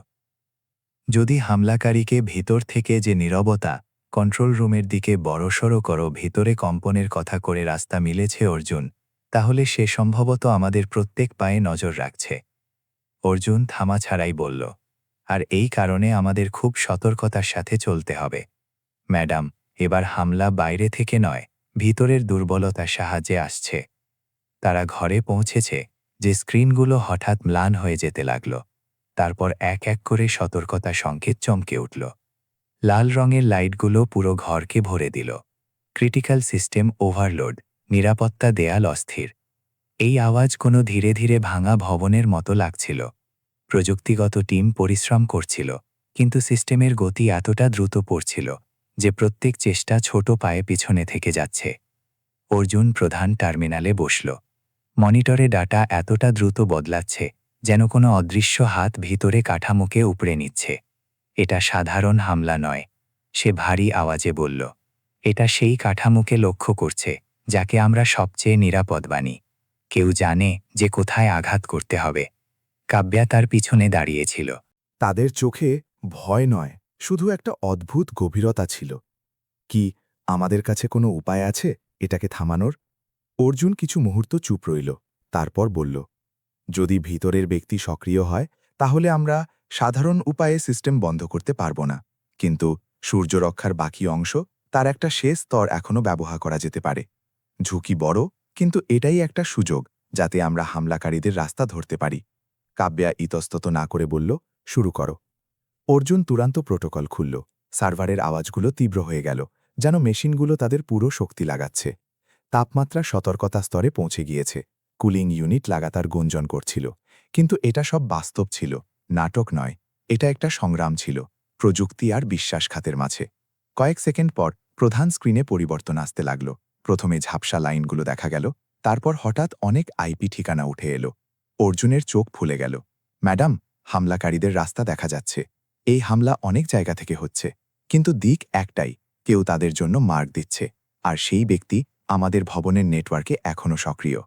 যদি হামলাকারীকে ভিতর থেকে যে নীরবতা, কন্ট্রোল রুমের দিকে বড়সড় করো ভিতরে কম্পনের কথা করে রাস্তা মিলেছে অর্জুন, তাহলে সে সম্ভবত আমাদের প্রত্যেক পায়ে নজর রাখছে। অর্জুন থামা ছাড়াই বলল, আর এই কারণে আমাদের খুব সতর্কতার সাথে চলতে হবে। ম্যাডাম, এবার হামলা বাইরে থেকে নয়, ভিতরের দুর্বলতার সাহায্যে আসছে। তারা ঘরে পৌঁছেছে যে স্ক্রিনগুলো হঠাৎ ম্লান হয়ে যেতে লাগল। তারপর এক এক করে সতর্কতা সংকেত চমকে উঠল। লাল রঙের লাইটগুলো পুরো ঘরকে ভরে দিল। ক্রিটিক্যাল সিস্টেম ওভারলোড, নিরাপত্তা দেয়াল অস্থির। এই আওয়াজ কোনো ধীরে ধীরে ভাঙা ভবনের মতো লাগছিল। প্রযুক্তিগত টিম পরিশ্রম করছিল, কিন্তু সিস্টেমের গতি এতটা দ্রুত পড়ছিল যে প্রত্যেক চেষ্টা ছোট পায়ে পিছনে থেকে যাচ্ছে। অর্জুন প্রধান টার্মিনালে বসল। মনিটরে ডাটা এতটা দ্রুত বদলাচ্ছে যেন কোনো অদৃশ্য হাত ভিতরে কাঠামোকে উপড়ে নিচ্ছে। এটা সাধারণ হামলা নয়, সে ভারী আওয়াজে বলল। এটা সেই কাঠামোকে লক্ষ্য করছে যাকে আমরা সবচেয়ে নিরাপদ মানি। কেউ জানে যে কোথায় আঘাত করতে হবে। কাব্যা তার পিছনে দাঁড়িয়েছিল। তাদের চোখে ভয় নয়, শুধু একটা অদ্ভুত গভীরতা ছিল। কি আমাদের কাছে কোনো উপায় আছে এটাকে থামানোর? অর্জুন কিছু মুহূর্ত চুপ রইল, তারপর বলল, যদি ভিতরের ব্যক্তি সক্রিয় হয় তাহলে আমরা সাধারণ উপায়ে সিস্টেম বন্ধ করতে পারব না, কিন্তু সূর্যরক্ষার বাকি অংশ, তার একটা শেষ স্তর এখনও ব্যবহার করা যেতে পারে। ঝুঁকি বড়, কিন্তু এটাই একটা সুযোগ যাতে আমরা হামলাকারীদের রাস্তা ধরতে পারি। কাব্যা ইতস্তত না করে বলল, শুরু করো। অর্জুন তুরান্ত প্রোটোকল খুলল। সার্ভারের আওয়াজগুলো তীব্র হয়ে গেল, যেন মেশিনগুলো তাদের পুরো শক্তি লাগাচ্ছে। তাপমাত্রা সতর্কতা স্তরে পৌঁছে গিয়েছে। কুলিং ইউনিট লাগাতার গুঞ্জন করছিল। কিন্তু এটা সব বাস্তব ছিল, নাটক নয়। এটা একটা সংগ্রাম ছিল, প্রযুক্তি আর বিশ্বাসঘাতের মাঝে। কয়েক সেকেন্ড পর প্রধান স্ক্রিনে পরিবর্তন আসতে লাগল। প্রথমে ঝাপসা লাইনগুলো দেখা গেল, তারপর হঠাৎ অনেক আইপি ঠিকানা উঠে এলো। অর্জুনের চোখ ফুলে গেল। ম্যাডাম, হামলাকারীদের রাস্তা দেখা যাচ্ছে। এই হামলা অনেক জায়গা থেকে হচ্ছে, কিন্তু দিক একটাই, কেউ তাদের জন্য মার্ক দিচ্ছে, আর সেই ব্যক্তি আমাদের ভবনের নেটওয়ার্কে এখনও সক্রিয়।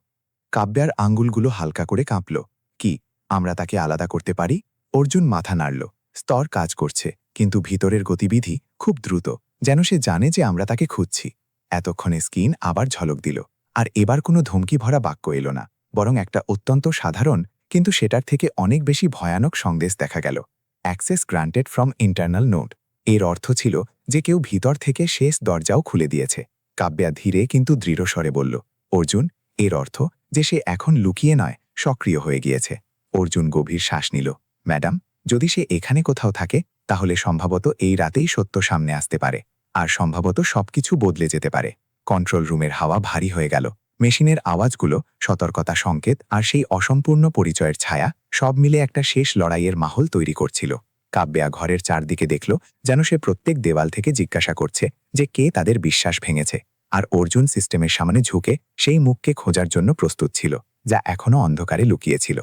কাব্যার আঙ্গুলগুলো হালকা করে কাঁপল। কি আমরা তাকে আলাদা করতে পারি? অর্জুন মাথা নাড়ল। স্তর কাজ করছে, কিন্তু ভিতরের গতিবিধি খুব দ্রুত, যেন সে জানে যে আমরা তাকে খুঁজছি। এতক্ষণে স্ক্রিন আবার ঝলক দিল, আর এবার কোনো ধমকি ভরা বাক্য এলো না, বরং একটা অত্যন্ত সাধারণ, কিন্তু সেটার থেকে অনেক বেশি ভয়ানক সন্দেশ দেখা গেল। Access granted from internal node. এর অর্থ ছিল যে কেউ ভিতর থেকে শেষ দরজাও খুলে দিয়েছে। কাব্যা ধীরে কিন্তু দৃঢ় স্বরে বলল, অর্জুন, এর অর্থ যে সে এখন লুকিয়ে নয়, সক্রিয় হয়ে গিয়েছে। অর্জুন গভীর শ্বাস নিল। ম্যাডাম, যদি সে এখানে কোথাও থাকে, তাহলে সম্ভবত এই রাতেই সত্য সামনে আসতে পারে, আর সম্ভবত সবকিছু বদলে যেতে পারে। কন্ট্রোল রুমের হাওয়া ভারী হয়ে গেল। মেশিনের আওয়াজগুলো, সতর্কতা সংকেত আর সেই অসম্পূর্ণ পরিচয়ের ছায়া সব মিলে একটা শেষ লড়াইয়ের মাহল তৈরি করছিল। কাব্যা ঘরের চারদিকে দেখল, যেন সে প্রত্যেক দেওয়াল থেকে জিজ্ঞাসা করছে যে কে তাদের বিশ্বাস ভেঙেছে। আর অর্জুন সিস্টেমের সামনে ঝুঁকে সেই মুখকে খোঁজার জন্য প্রস্তুত ছিল, যা এখনও অন্ধকারে লুকিয়েছিল।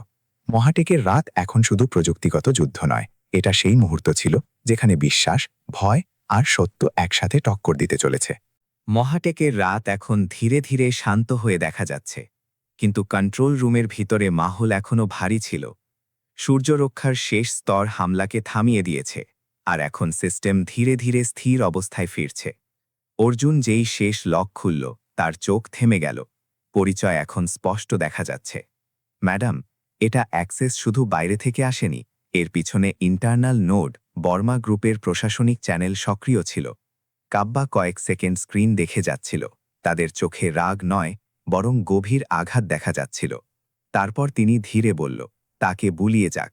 মহাটেকের রাত এখন শুধু প্রযুক্তিগত যুদ্ধ নয়, এটা সেই মুহূর্ত ছিল যেখানে বিশ্বাস, ভয় আর সত্য একসাথে টক্কর দিতে চলেছে। মহাটেকের রাত এখন ধীরে ধীরে শান্ত হয়ে দেখা যাচ্ছে, কিন্তু কন্ট্রোল রুমের ভিতরে মাহল এখনও ভারী ছিল। সূর্যরক্ষার শেষ স্তর হামলাকে থামিয়ে দিয়েছে, আর এখন সিস্টেম ধীরে ধীরে স্থির অবস্থায় ফিরছে। অর্জুন যেই শেষ লক খুলল, তার চোখ থেমে গেল। পরিচয় এখন স্পষ্ট দেখা যাচ্ছে। ম্যাডাম, এটা অ্যাক্সেস শুধু বাইরে থেকে আসেনি, এর পিছনে ইন্টারনাল নোড, বর্মা গ্রুপের প্রশাসনিক চ্যানেল সক্রিয় ছিল। কাব্যা কয়েক সেকেন্ড স্ক্রিন দেখে যাচ্ছিল। তাদের চোখে রাগ নয়, বরং গভীর আঘাত দেখা যাচ্ছিল। তারপর তিনি ধীরে বলল, তাকে বুলিয়ে যাক।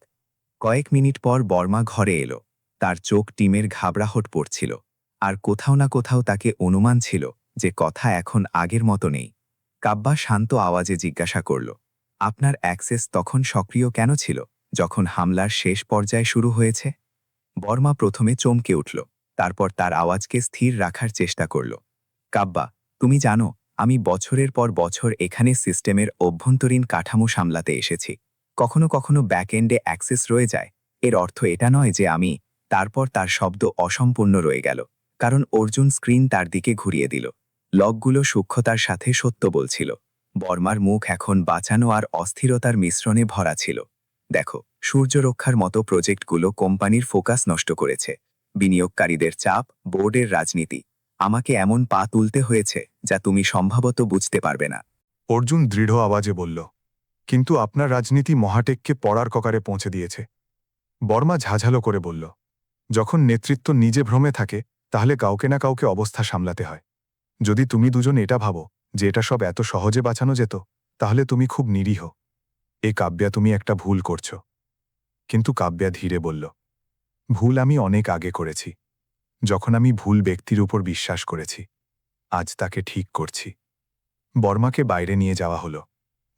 কয়েক মিনিট পর বর্মা ঘরে এলো। তার চোখ টিমের ঘাবড়াহট পড়ছিল, আর কোথাও না কোথাও তাকে অনুমান ছিল যে কথা এখন আগের মতো নেই। কাব্যা শান্ত আওয়াজে জিজ্ঞাসা করল, আপনার অ্যাক্সেস তখন সক্রিয় কেন ছিল, যখন হামলার শেষ পর্যায়ে শুরু হয়েছে? বর্মা প্রথমে চমকে উঠল, তারপর তার আওয়াজকে স্থির রাখার চেষ্টা করল। কাব্যা, তুমি জানো, আমি বছরের পর বছর এখানে সিস্টেমের অভ্যন্তরীণ কাঠামো সামলাতে এসেছি। কখনো কখনো ব্যাকএন্ডে অ্যাক্সেস রয়ে যায়। এর অর্থ এটা নয় যে আমি। তারপর তার শব্দ অসম্পূর্ণ রয়ে গেল, কারণ অর্জুন স্ক্রিন তার দিকে ঘুরিয়ে দিল। লগগুলো সূক্ষ্মতার সাথে সত্য বলছিল। বর্মার মুখ এখন বাঁচানো আর অস্থিরতার মিশ্রণে ভরা ছিল। দেখো, সূর্যরক্ষার মতো প্রজেক্টগুলো কোম্পানির ফোকাস নষ্ট করেছে। বিনিয়োগকারীদের চাপ, বোর্ডের রাজনীতি। আমাকে এমন পা তুলতে হয়েছে যা তুমি সম্ভবত বুঝতে পারবে না। অর্জুন দৃঢ় আওয়াজে বলল, কিন্তু আপনার রাজনীতি মহাটেককে পড়ার ককারে পৌঁছে দিয়েছে। বর্মা ঝাঝালো করে বলল, যখন নেতৃত্ব নিজে ভ্রমে থাকে, তাহলে কাউকে না কাউকে অবস্থা সামলাতে হয়। যদি তুমি দুজন এটা ভাবো যে এটা সব এত সহজে বাঁচানো যেত, তাহলে তুমি খুব নিরীহ। কাব্যা, তুমি একটা ভুল করছো। কিন্তু কাব্যা ধীরে বলল, ভুল আমি অনেক আগে করেছি, যখন আমি ভুল ব্যক্তির উপর বিশ্বাস করেছি। আজ তাকে ঠিক করছি। বর্মাকে বাইরে নিয়ে যাওয়া হলো।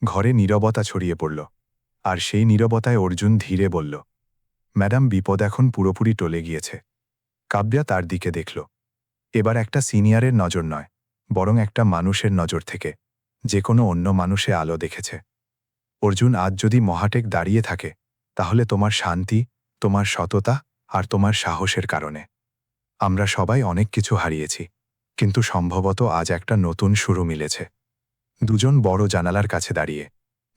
ঘরে নীরবতা ছড়িয়ে পড়ল আর সেই নীরবতায় অর্জুন ধীরে বলল, ম্যাডাম, বিপদ এখন পুরোপুরি টলে গিয়েছে। কাব্যা তার দিকে দেখল, এবার একটা সিনিয়রের নজর নয়, বরং একটা মানুষের নজর থেকে, যে কোনো অন্য মানুষে আলো দেখেছে। অর্জুন, আজ যদি মহাটেক দাঁড়িয়ে থাকে তাহলে তোমার শান্তি, তোমার সততা আর তোমার সাহসের কারণে। আমরা সবাই অনেক কিছু হারিয়েছি, কিন্তু সম্ভবত আজ একটা নতুন শুরু মিলেছে। দুজন বড় জানালার কাছে দাঁড়িয়ে,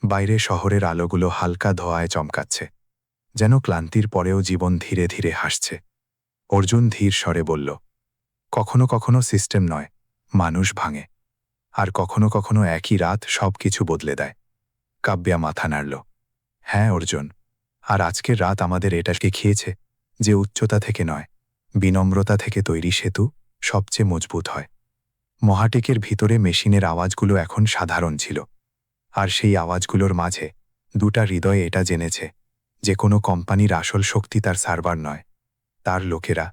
বাইরে শহরের আলোগুলো হালকা ধোঁয়ায় চমকাচ্ছে, যেন ক্লান্তির পরেও জীবন ধীরে ধীরে হাসছে। অর্জুন ধীর স্বরে বলল, কখনো কখনো সিস্টেম নয়, মানুষ ভাঙে, আর কখনো কখনো একই রাত সব কিছু বদলে দেয়। কাব্যা মাথা নাড়ল। হ্যাঁ অর্জুন, আর আজকের রাত আমাদের এটা শিখিয়েছে যে উচ্চতা থেকে নয়, বিনম্রতা থেকে তৈরি সেতু সবচেয়ে মজবুত হয়। মহাটেকের ভিতরে মেশিনের আওয়াজগুলো এখন সাধারণ ছিল, আর সেই আওয়াজগুলোর মাঝে দুটা হৃদয় এটা জেনেছে যে কোনো কোম্পানির আসল শক্তি তার সার্ভার নয়, তার লোকেরা,